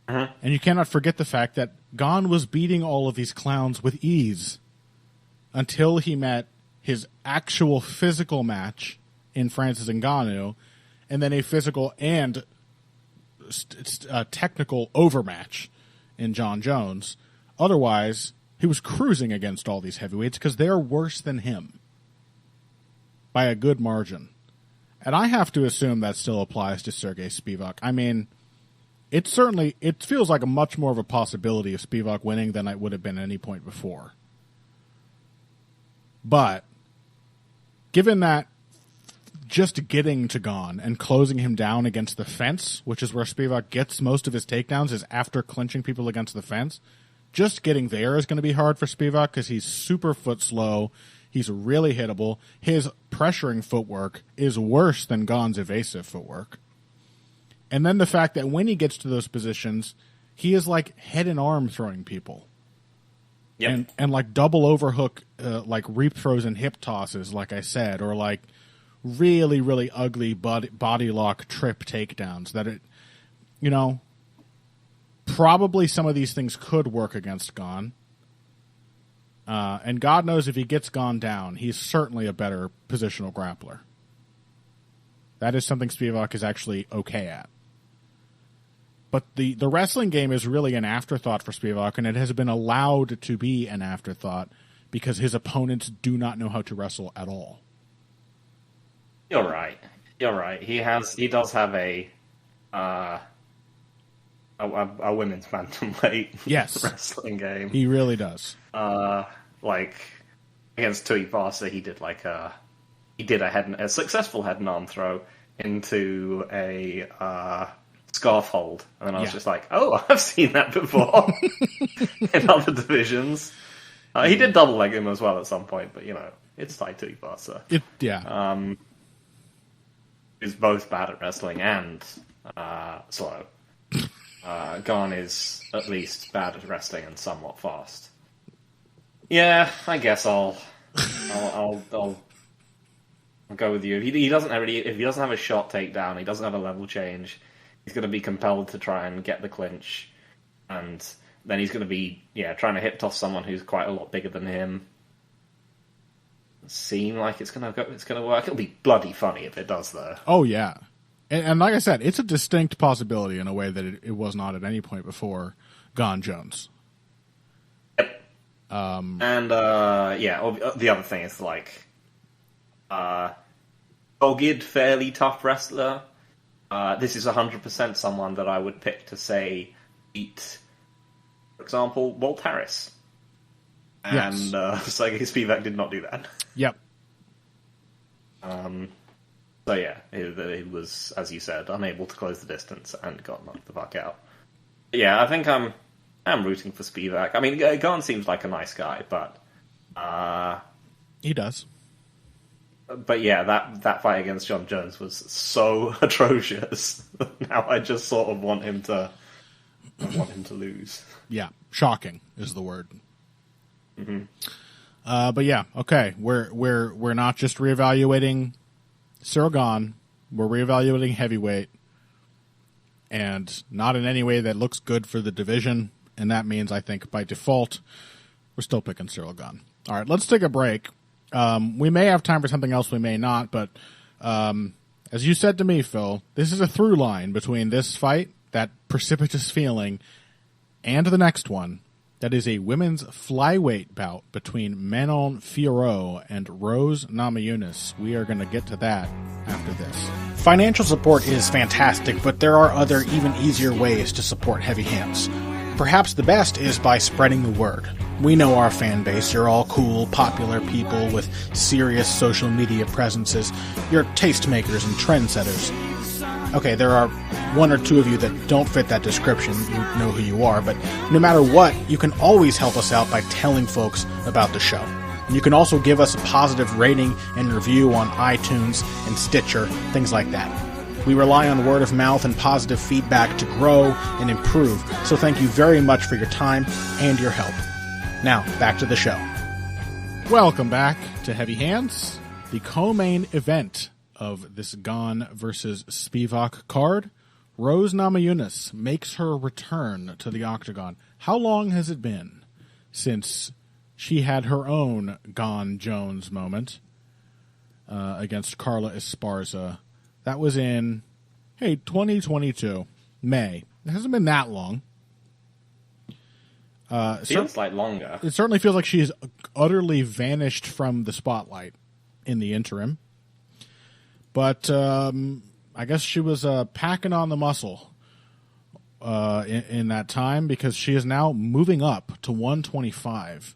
And you cannot forget the fact that Gane was beating all of these clowns with ease until he met his actual physical match in Francis Ngannou, and then a physical and technical overmatch in John Jones. Otherwise, he was cruising against all these heavyweights because they're worse than him by a good margin. And I have to assume that still applies to Sergey Spivak. I mean, it feels like a much more of a possibility of Spivak winning than it would have been at any point before. But given that just getting to Gane and closing him down against the fence, which is where Spivak gets most of his takedowns, is after clinching people against the fence, just getting there is going to be hard for Spivak because he's super foot slow. He's really hittable. His pressuring footwork is worse than Gane's evasive footwork. And then the fact that when he gets to those positions, he is like head and arm throwing people. Yep. And like double overhook, like reap throws and hip tosses, like I said, or like really, really ugly body lock trip takedowns that it, you know, probably some of these things could work against Gane. And God knows if he gets Gane down, he's certainly a better positional grappler. That is something Spivak is actually okay at. But the wrestling game is really an afterthought for Spivak, and it has been allowed to be an afterthought because his opponents do not know how to wrestle at all. You're right. He does have a women's bantamweight wrestling game. He really does. Like against Tuivasa, he did a successful head and arm throw into a scarf hold, and then I was just like, oh, I've seen that before in other divisions. He did double leg him as well at some point, but you know, it's Tai Tuivasa. Is both bad at wrestling and slow. Gane is at least bad at wrestling and somewhat fast. Yeah, I guess I'll go with you. If he doesn't have a shot takedown, he doesn't have a level change, he's going to be compelled to try and get the clinch, and then he's going to be trying to hip toss someone who's quite a lot bigger than him. Seem like it's going to work. It'll be bloody funny if it does, though. Oh yeah, and like I said, it's a distinct possibility in a way that it was not at any point before Gane Jones. Yep. The other thing is like, dogged, fairly tough wrestler. This is 100% someone that I would pick to say beat for example, Walt Harris. And Sergey Spivak did not do that. Yep. So yeah, it was, as you said, unable to close the distance and got knocked the fuck out. Yeah, I think I'm rooting for Spivak. I mean, Gane seems like a nice guy, but he does. But yeah, that fight against John Jones was so atrocious. Now I just sort of want him to lose. Yeah, shocking is the word. Mm-hmm. But yeah, okay, we're not just reevaluating Ciryl Gane, we're reevaluating heavyweight, and not in any way that looks good for the division. And that means, I think, by default, we're still picking Ciryl Gane. All right, let's take a break. We may have time for something else, we may not, but as you said to me, Phil, this is a through line between this fight, that precipitous feeling, and the next one. That is a women's flyweight bout between Manon Fiorot and Rose Namajunas. We are going to get to that after this. Financial support is fantastic, but there are other, even easier ways to support Heavy Hands. Perhaps the best is by spreading the word. We know our fan base. You're all cool, popular people with serious social media presences. You're tastemakers and trendsetters. Okay, there are one or two of you that don't fit that description. You know who you are, but no matter what, you can always help us out by telling folks about the show. You can also give us a positive rating and review on iTunes and Stitcher, things like that. We rely on word of mouth and positive feedback to grow and improve, so thank you very much for your time and your help. Now, back to the show. Welcome back to Heavy Hands, the co-main event of this Gane versus Spivak card. Rose Namajunas makes her return to the octagon. How long has it been since she had her own Gane Jones moment against Carla Esparza? That was in, 2022, May. It hasn't been that long. Feels like longer. It certainly feels like she has utterly vanished from the spotlight in the interim. But I guess she was packing on the muscle in that time, because she is now moving up to 125,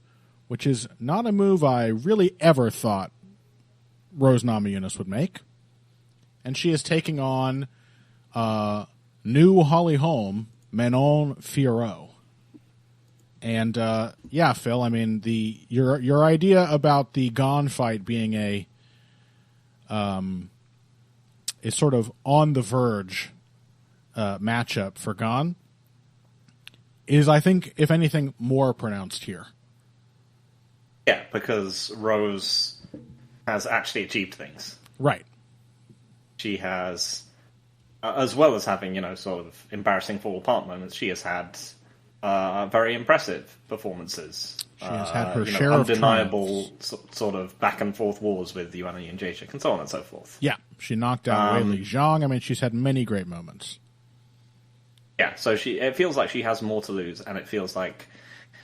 which is not a move I really ever thought Rose Namajunas would make. And she is taking on new Holly Holm, Manon Fiorot. And yeah, Phil, I mean, your idea about the Gane fight being a sort of on the verge matchup for Gane is, I think, if anything, more pronounced here. Yeah, because Rose has actually achieved things. Right. She has, as well as having, sort of embarrassing fall apart moments, she has had very impressive performances. She has had her share of undeniable sort of back and forth wars with Joanna Jędrzejczyk and so on and so forth. Yeah, she knocked out Wei Li Zhang. I mean, she's had many great moments. Yeah, so it feels like she has more to lose, and it feels like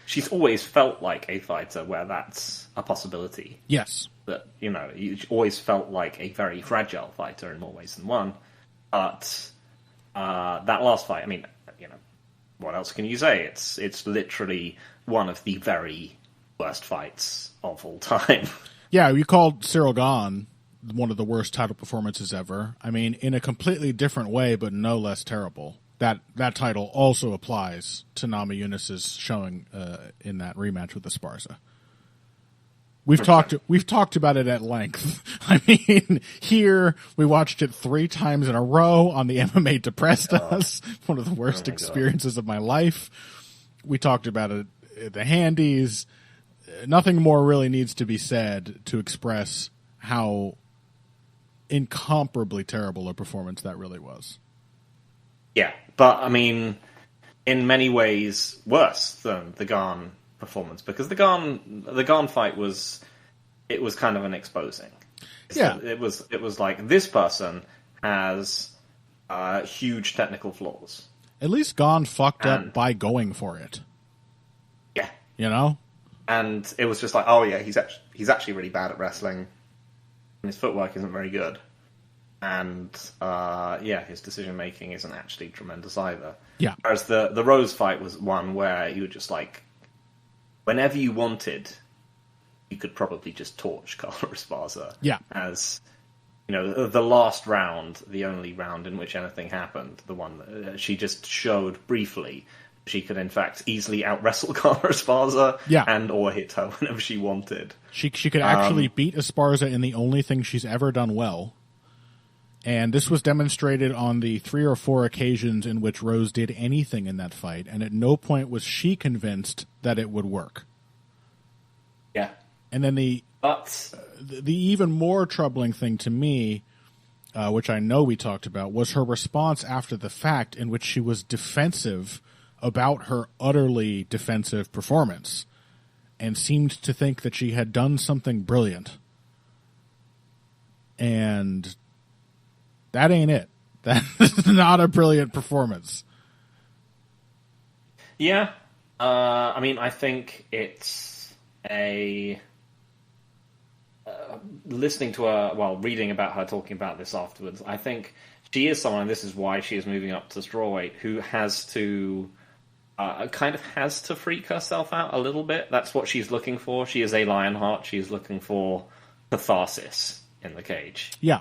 she's always felt like a fighter where that's a possibility. Yes. That, you always felt like a very fragile fighter in more ways than one. But that last fight, I mean, what else can you say? It's literally one of the very worst fights of all time. Yeah, you called Ciryl Gane one of the worst title performances ever. I mean, in a completely different way, but no less terrible. That title also applies to Namajunas' showing in that rematch with Esparza. We've talked about it at length. I mean, here we watched it 3 times in a row on the MMA Depressed Us. One of the worst experiences of my life. We talked about it at the Handies. Nothing more really needs to be said to express how incomparably terrible a performance that really was. Yeah, but I mean, in many ways worse than the Gane performance, because the Gane fight was kind of an exposing. Yeah, it was like, this person has huge technical flaws. At least Gane fucked up by going for it. Yeah, and it was just like, oh yeah, he's actually really bad at wrestling, and his footwork isn't very good. and his decision making isn't actually tremendous either. Yeah. Whereas the Rose fight was one where you were just like, whenever you wanted, you could probably just torch Carla Esparza. Yeah. As the last round, the only round in which anything happened, the one that she just showed briefly. She could, in fact, easily out-wrestle Carla Esparza and or hit her whenever she wanted. She could actually beat Esparza in the only thing she's ever done well. And this was demonstrated on the 3 or 4 occasions in which Rose did anything in that fight, and at no point was she convinced that it would work. Yeah. And then the even more troubling thing to me, which I know we talked about, was her response after the fact, in which she was defensive about her utterly defensive performance and seemed to think that she had done something brilliant. And that ain't it. That's not a brilliant performance. Yeah. I think it's listening to her, reading about her talking about this afterwards, I think she is someone, and this is why she is moving up to strawweight, who has to has to freak herself out a little bit. That's what she's looking for. She is a Lionheart. She's looking for catharsis in the cage. Yeah.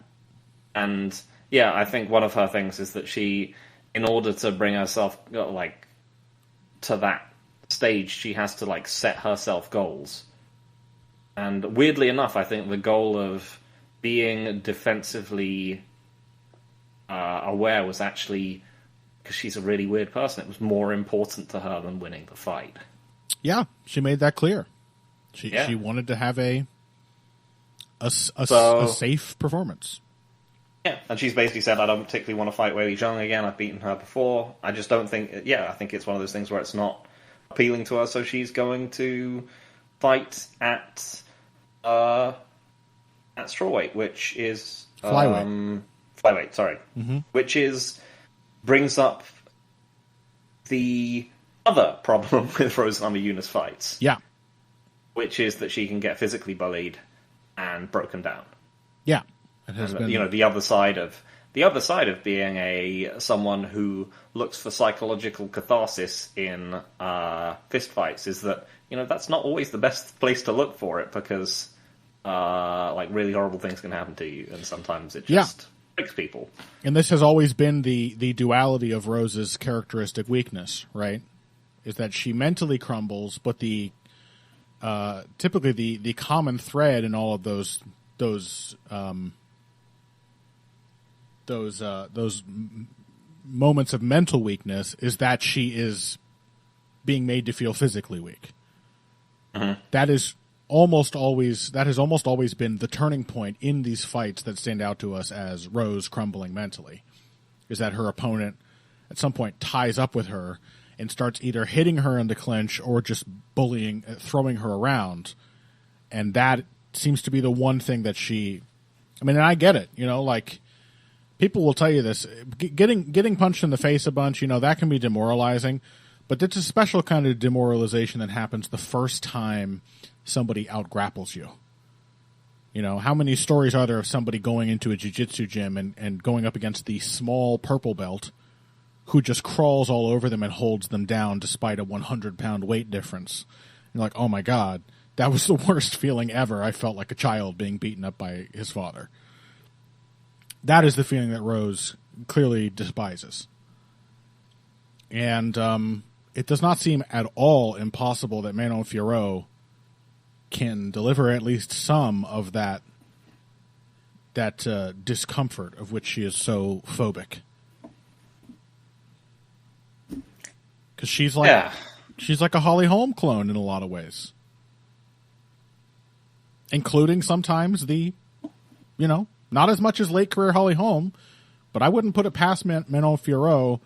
And I think one of her things is that she, in order to bring herself to that stage, she has to set herself goals. And weirdly enough, I think the goal of being defensively aware was actually, because she's a really weird person, it was more important to her than winning the fight. Yeah, she made that clear. She wanted to have a safe performance. Yeah, and she's basically said, I don't particularly want to fight Weili Zhang again. I've beaten her before. I just don't think... I think it's one of those things where it's not appealing to her, so she's going to fight at strawweight, which is... Flyweight, sorry. Mm-hmm. Which brings up the other problem with Rose Namajunas fights. Yeah. Which is that she can get physically bullied and broken down. Yeah. It has been... the other side of being someone who looks for psychological catharsis in fist fights is that that's not always the best place to look for it, because really horrible things can happen to you, and sometimes it just breaks people. And this has always been the duality of Rose's characteristic weakness, right? Is that she mentally crumbles, but typically the common thread in all of those moments of mental weakness is that she is being made to feel physically weak. Mm-hmm. That has almost always been the turning point in these fights that stand out to us as Rose crumbling mentally, is that her opponent at some point ties up with her and starts either hitting her in the clinch or just throwing her around. And that seems to be the one thing that and I get it, people will tell you this. Getting punched in the face a bunch, that can be demoralizing, but it's a special kind of demoralization that happens the first time somebody out-grapples you. How many stories are there of somebody going into a jiu-jitsu gym and going up against the small purple belt who just crawls all over them and holds them down despite a 100-pound weight difference? And you're like, oh my God, that was the worst feeling ever. I felt like a child being beaten up by his father. That is the feeling that Rose clearly despises. And it does not seem at all impossible that Manon Fiorot can deliver at least some of that discomfort of which she is so phobic. Because she's like a Holly Holm clone in a lot of ways. Including sometimes not as much as late career Holly Holm, but I wouldn't put it past Manon Fiorot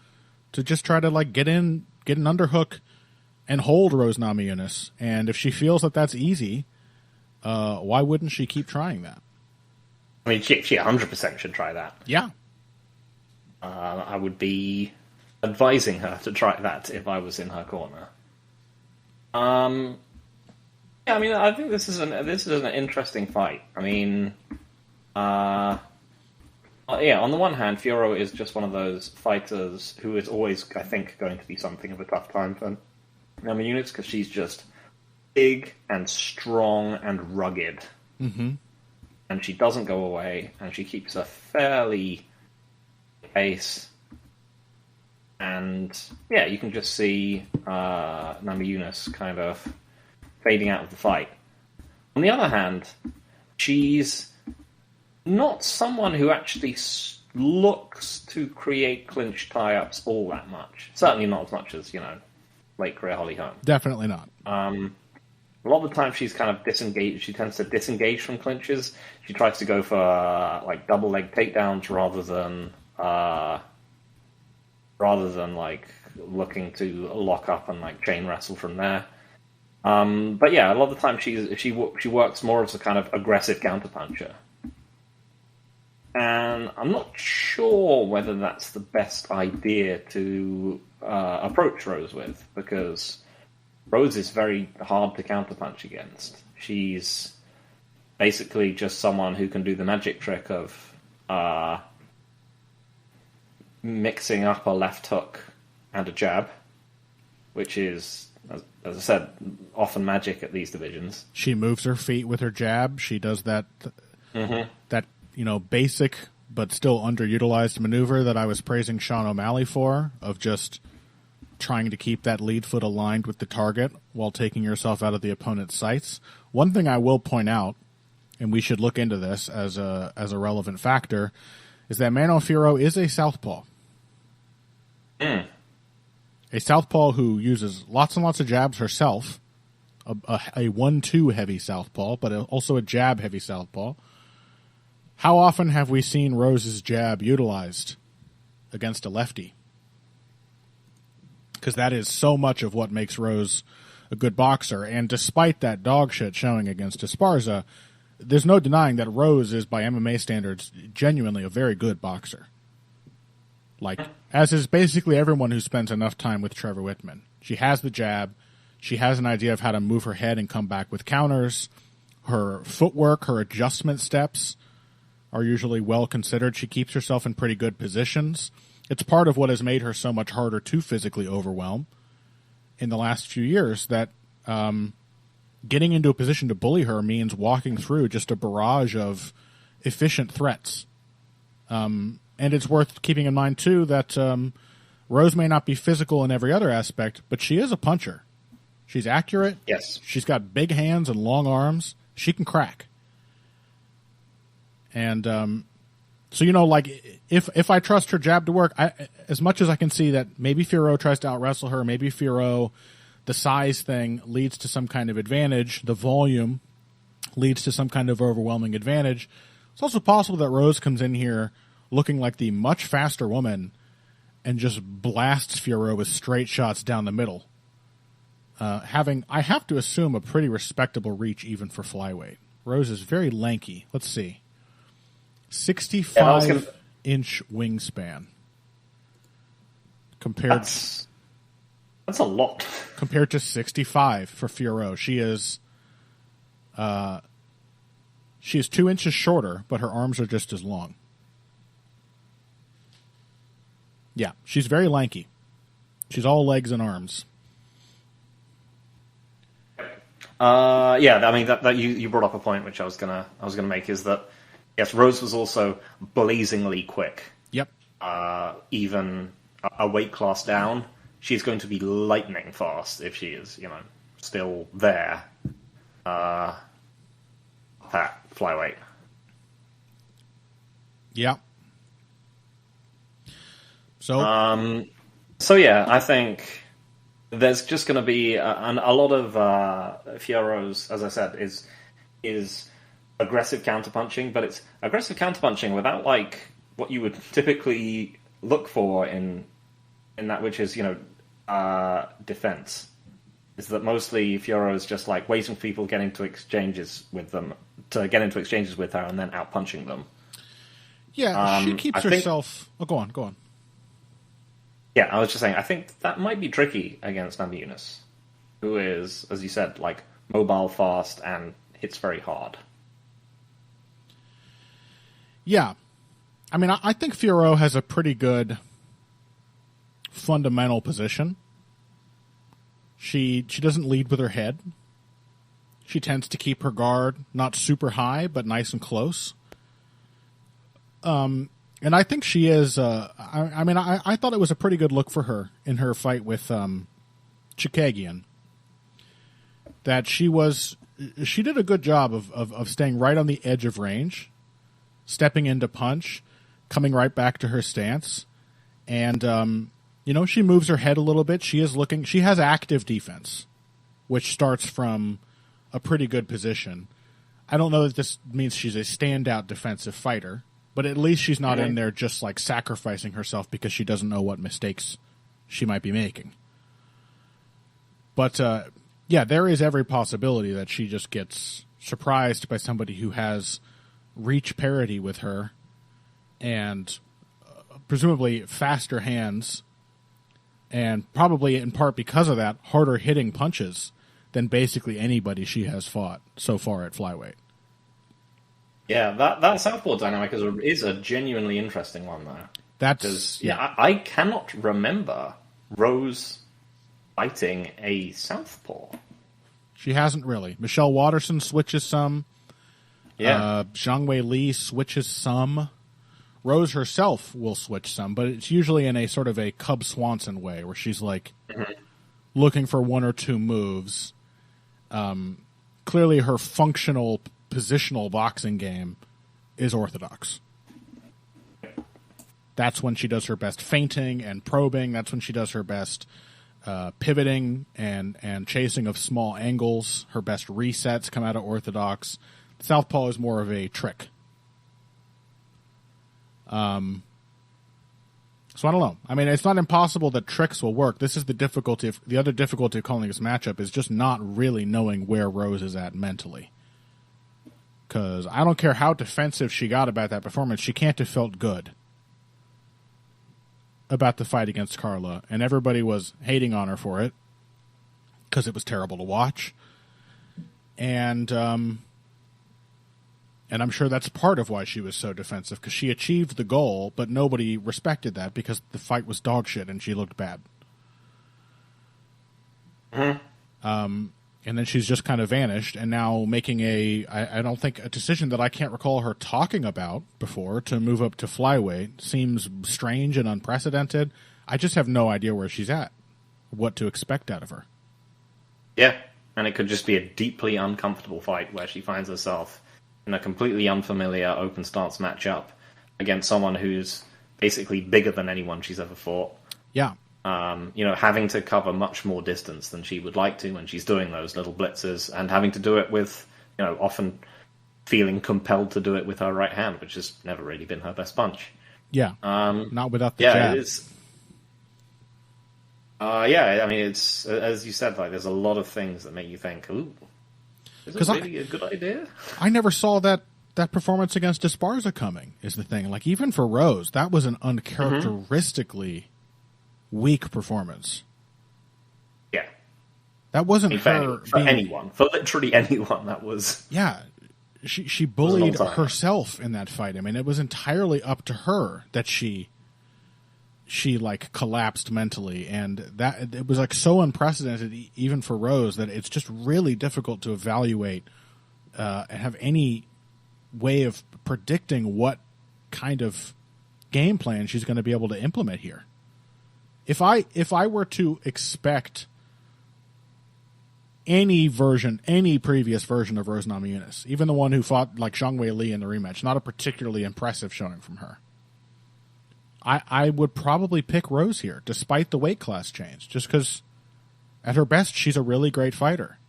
to just try to get an underhook and hold Rose Namajunas. And if she feels that that's easy, why wouldn't she keep trying that? I mean, she 100% should try that. Yeah. I would be advising her to try that if I was in her corner. I think this is an interesting fight. Yeah, on the one hand, Fiora is just one of those fighters who is always, I think, going to be something of a tough time for Namajunas because she's just big and strong and rugged. Mm-hmm. And she doesn't go away, and she keeps a fairly pace. And, yeah, you can just see Namajunas kind of fading out of the fight. On the other hand, she's not someone who actually looks to create clinch tie-ups all that much. Certainly not as much as, late career Holly Holm. Definitely not. A lot of the time she's kind of disengaged. She tends to disengage from clinches. She tries to go for double leg takedowns rather than looking to lock up and chain wrestle from there. But yeah, a lot of the time she works more as a kind of aggressive counterpuncher. And I'm not sure whether that's the best idea to approach Rose with, because Rose is very hard to counterpunch against. She's basically just someone who can do the magic trick of mixing up a left hook and a jab, which is, as I said, often magic at these divisions. She moves her feet with her jab. She does that basic but still underutilized maneuver that I was praising Sean O'Malley for, of just trying to keep that lead foot aligned with the target while taking yourself out of the opponent's sights. One thing I will point out, and we should look into this as a relevant factor, is that Manon Fiorot is a southpaw. A southpaw who uses lots and lots of jabs herself, a 1-2 heavy southpaw, but also a jab heavy southpaw. How often have we seen Rose's jab utilized against a lefty? Because that is so much of what makes Rose a good boxer. And despite that dog shit showing against Esparza, there's no denying that Rose is, by MMA standards, genuinely a very good boxer. As is basically everyone who spends enough time with Trevor Whitman. She has the jab. She has an idea of how to move her head and come back with counters. Her footwork, her adjustment steps are usually well considered. She keeps herself in pretty good positions. It's part of what has made her so much harder to physically overwhelm in the last few years, that getting into a position to bully her means walking through just a barrage of efficient threats. And it's worth keeping in mind, too, that Rose may not be physical in every other aspect, but she is a puncher. She's accurate. Yes. She's got big hands and long arms. She can crack. And so, if I trust her jab to work, as much as I can see that maybe Fiorot tries to out-wrestle her, maybe Fiorot, the size thing leads to some kind of advantage, the volume leads to some kind of overwhelming advantage, it's also possible that Rose comes in here looking like the much faster woman and just blasts Fiorot with straight shots down the middle. Having, I have to assume, a pretty respectable reach even for flyweight. Rose is very lanky. Let's see. 65-inch wingspan. That's a lot. Compared to 65 for Fiorot. She is 2 inches shorter, but her arms are just as long. Yeah, she's very lanky. She's all legs and arms. Yeah, I mean that you brought up a point which I was gonna make, is that yes, Rose was also blazingly quick. Yep. Even a weight class down, she's going to be lightning fast if she is, still there. That flyweight. Yeah. So yeah, I think there's just going to be a lot of Fiorot's, as I said, is aggressive counterpunching, but it's aggressive counterpunching without what you would typically look for in that, which is defense. Is that mostly Fiorot is just waiting for people get into exchanges with them to get into exchanges with her and then out punching them. Yeah, she keeps herself. Go on. Yeah, I was just saying, I think that might be tricky against Namajunas, who is, as you said, mobile, fast, and hits very hard. Yeah. I mean, I think Fiorot has a pretty good fundamental position. She doesn't lead with her head. She tends to keep her guard not super high, but nice and close. And I think she is. I thought it was a pretty good look for her in her fight with Chikagian. That she did a good job of staying right on the edge of range, stepping into punch, coming right back to her stance, and she moves her head a little bit. She has active defense, which starts from a pretty good position. I don't know that this means she's a standout defensive fighter, but at least she's not in there just like sacrificing herself because she doesn't know what mistakes she might be making. But there is every possibility that she just gets surprised by somebody who has reach parity with her and presumably faster hands, and probably in part because of that, harder hitting punches than basically anybody she has fought so far at flyweight. Yeah, that southpaw dynamic is a genuinely interesting one, though. I cannot remember Rose fighting a southpaw. She hasn't really. Michelle Watterson switches some. Yeah. Zhang Wei Li switches some. Rose herself will switch some, but it's usually in a sort of a Cub Swanson way, where she's like looking for one or two moves. Clearly her functional positional boxing game is orthodox. That's when she does her best feinting and probing. That's when she does her best pivoting and chasing of small angles. Her best resets come out of orthodox. Southpaw is more of a trick. So I don't know. I mean, it's not impossible that tricks will work. This is the difficulty. The other difficulty of calling this matchup is just not really knowing where Rose is at mentally. Because I don't care how defensive she got about that performance, she can't have felt good about the fight against Carla, and everybody was hating on her for it because it was terrible to watch. And I'm sure that's part of why she was so defensive, because she achieved the goal, but nobody respected that because the fight was dog shit and she looked bad. And then she's just kind of vanished, and now making I don't think a decision that I can't recall her talking about before to move up to flyweight seems strange and unprecedented. I just have no idea where she's at, what to expect out of her. Yeah, and it could just be a deeply uncomfortable fight where she finds herself in a completely unfamiliar open stance matchup against someone who's basically bigger than anyone she's ever fought. Yeah. Having to cover much more distance than she would like to when she's doing those little blitzes, and having to do it with, often feeling compelled to do it with her right hand, which has never really been her best punch. Yeah. Not without the jab. It is. I mean, it's, as you said, like, there's a lot of things that make you think, ooh, is this really a good idea? I never saw that performance against Esparza coming, is the thing. Like, even for Rose, that was an uncharacteristically weak performance. Yeah. That wasn't for anyone. For literally anyone, that was... Yeah. She bullied herself in that fight. I mean, it was entirely up to her that she like collapsed mentally, and that it was like so unprecedented even for Rose that it's just really difficult to evaluate and have any way of predicting what kind of game plan she's going to be able to implement here. If I were to expect any previous version of Rose Namajunas, even the one who fought like Zhang Wei Li in the rematch, not a particularly impressive showing from her, I would probably pick Rose here, despite the weight class change, just because at her best, she's a really great fighter.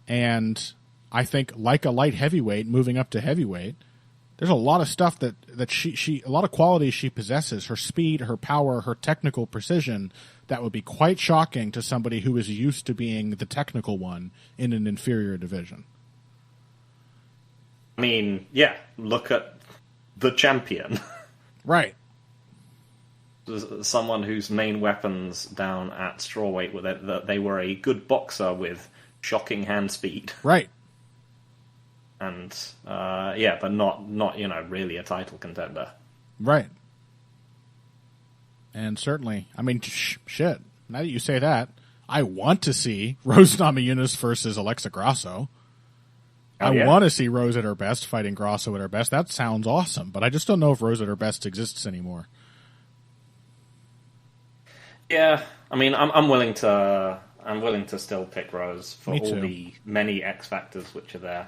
And I think, like a light heavyweight moving up to heavyweight, there's a lot of stuff that she a lot of qualities she possesses, her speed, her power, her technical precision, that would be quite shocking to somebody who is used to being the technical one in an inferior division. I mean, yeah, look at the champion. Right. Someone whose main weapons down at strawweight were that they were a good boxer with shocking hand speed. Right. and but not really a title contender. Right. And certainly, I mean, shit. Now that you say that, I want to see Rose Namajunas versus Alexa Grasso. I want to see Rose at her best fighting Grasso at her best. That sounds awesome, but I just don't know if Rose at her best exists anymore. Yeah, I mean, I'm willing to still pick Rose for all the many X factors which are there.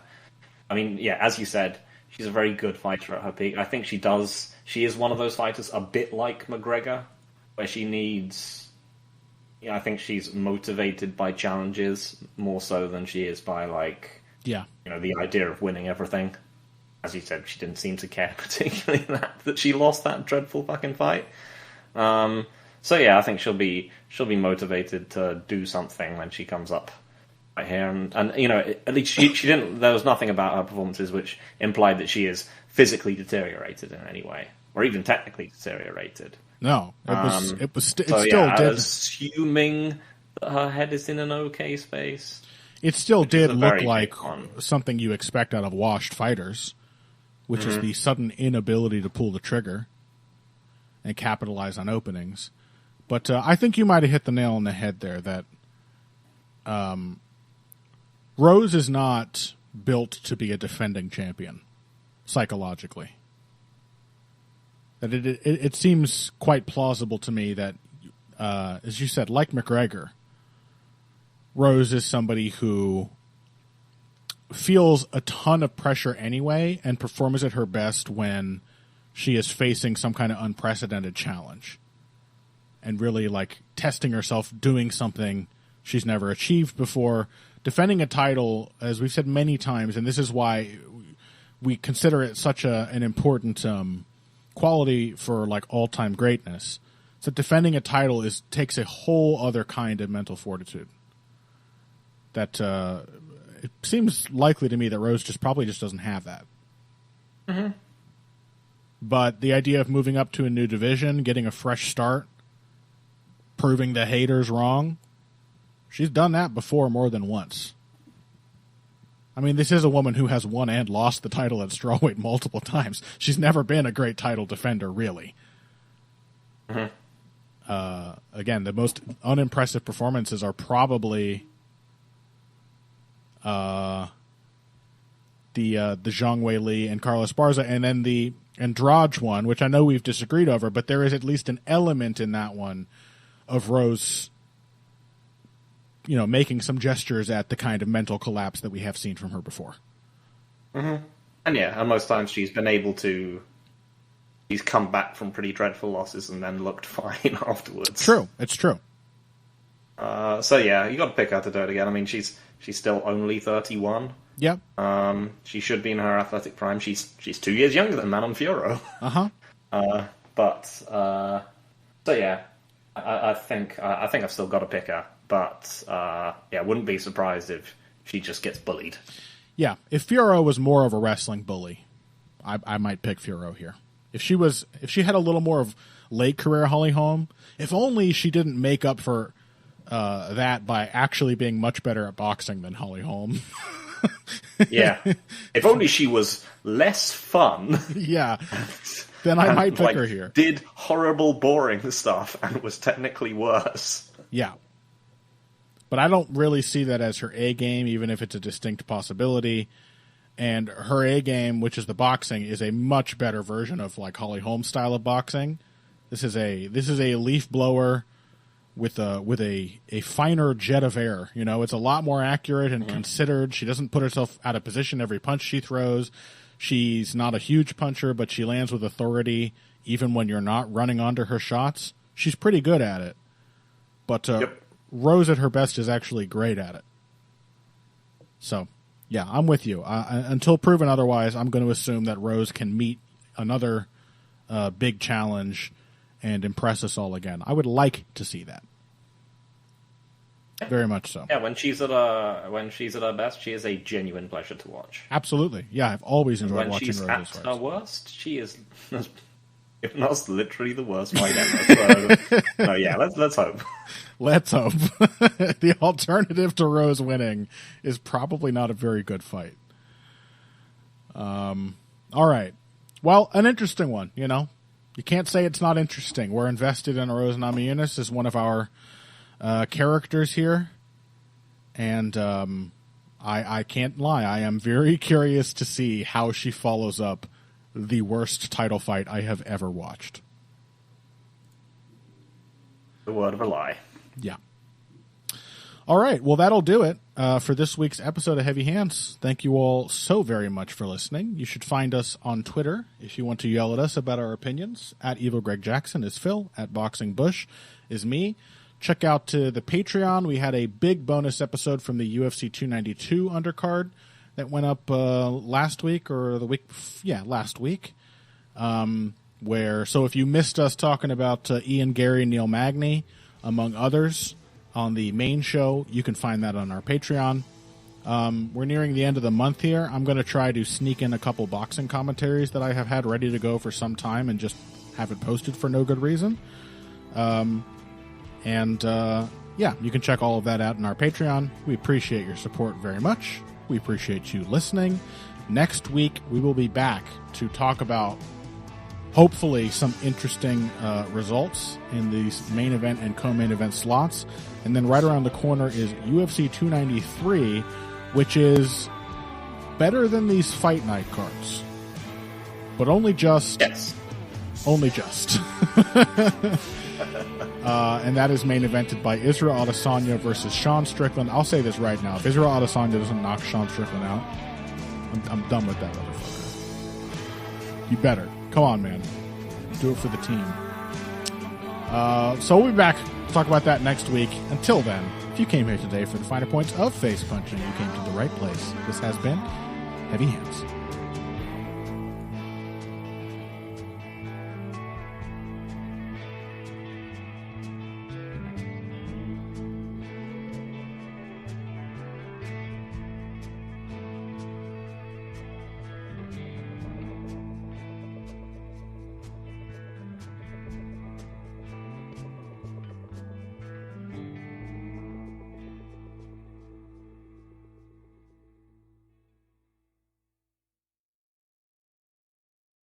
I mean, yeah, as you said, she's a very good fighter at her peak. I think she is one of those fighters a bit like McGregor, where she needs, I think she's motivated by challenges more so than she is by the idea of winning everything. As you said, she didn't seem to care particularly that she lost that dreadful fucking fight. So yeah, I think she'll be motivated to do something when she comes up right here, and at least she didn't. There was nothing about her performances which implied that she is physically deteriorated in any way, or even technically deteriorated. No, it still did. Assuming that her head is in an okay space, it still did look like something you expect out of washed fighters, which is the sudden inability to pull the trigger and capitalize on openings. But I think you might have hit the nail on the head there that Rose is not built to be a defending champion psychologically. That it seems quite plausible to me that, as you said, like McGregor, Rose is somebody who feels a ton of pressure anyway and performs at her best when she is facing some kind of unprecedented challenge and really testing herself, doing something she's never achieved before, defending a title, as we've said many times, and this is why we consider it such an important quality for all-time greatness. So defending a title takes a whole other kind of mental fortitude. That it seems likely to me that Rose probably just doesn't have that. Mm-hmm. But the idea of moving up to a new division, getting a fresh start, proving the haters wrong, she's done that before more than once. I mean, this is a woman who has won and lost the title at strawweight multiple times. She's never been a great title defender, really. Mm-hmm. Again, the most unimpressive performances are probably the Zhang Weili and Carlos Barza, and then the Andrade one, which I know we've disagreed over, but there is at least an element in that one of Rose, making some gestures at the kind of mental collapse that we have seen from her before. Mm-hmm. And most times she's been able to. She's come back from pretty dreadful losses and then looked fine afterwards. True, it's true. You got to pick her to do it again. I mean, she's still only 31. Yep. She should be in her athletic prime. She's 2 years younger than Manon Fiorot. I think I've still got to pick her. But wouldn't be surprised if she just gets bullied. Yeah, if Fiorot was more of a wrestling bully, I might pick Fiorot here. If she had a little more of late career Holly Holm, if only she didn't make up for that by actually being much better at boxing than Holly Holm. Yeah. If only she was less fun. Yeah. Then I might pick her here. Did horrible, boring stuff and was technically worse. Yeah. But I don't really see that as her A game, even if it's a distinct possibility. And her A game, which is the boxing, is a much better version of Holly Holm's style of boxing. This is a leaf blower with a finer jet of air. It's a lot more accurate and considered. She doesn't put herself out of position every punch she throws. She's not a huge puncher, but she lands with authority even when you're not running onto her shots. She's pretty good at it. But Rose at her best is actually great at it. So, yeah, I'm with you. Until proven otherwise, I'm going to assume that Rose can meet another big challenge and impress us all again. I would like to see that. Very much so. Yeah, when she's at her best, she is a genuine pleasure to watch. Absolutely. Yeah, I've always enjoyed watching Rose. When she's at her worst, she is, if not literally the worst fight ever. So, let's hope. Let's hope. The alternative to Rose winning is probably not a very good fight. All right. Well, an interesting one, you know. You can't say it's not interesting. We're invested in Rose Namajunas as one of our characters here. And I can't lie. I am very curious to see how she follows up the worst title fight I have ever watched. The word of a lie. Yeah. All right. Well, that'll do it for this week's episode of Heavy Hands. Thank you all so very much for listening. You should find us on Twitter if you want to yell at us about our opinions. At Evil Greg Jackson is Phil. At Boxing Bush is me. Check out the Patreon. We had a big bonus episode from the UFC 292 undercard that went up last week or the week. Yeah, last week. So if you missed us talking about Ian Gary and Neil Magny, among others, on the main show, you can find that on our Patreon. We're nearing the end of the month here. I'm going to try to sneak in a couple boxing commentaries that I have had ready to go for some time and just haven't posted for no good reason. Yeah, you can check all of that out in our Patreon. We appreciate your support very much. We appreciate you listening. Next week, we will be back to talk about hopefully some interesting results in these main event and co-main event slots. And then right around the corner is UFC 293, which is better than these fight night cards. But only just. Yes. Only just. And that is main evented by Israel Adesanya versus Sean Strickland. I'll say this right now. If Israel Adesanya doesn't knock Sean Strickland out, I'm done with that motherfucker. You better. Come on, man. Do it for the team. So we'll be back to talk about that next week. Until then, if you came here today for the finer points of face punching, you came to the right place. This has been Heavy Hands.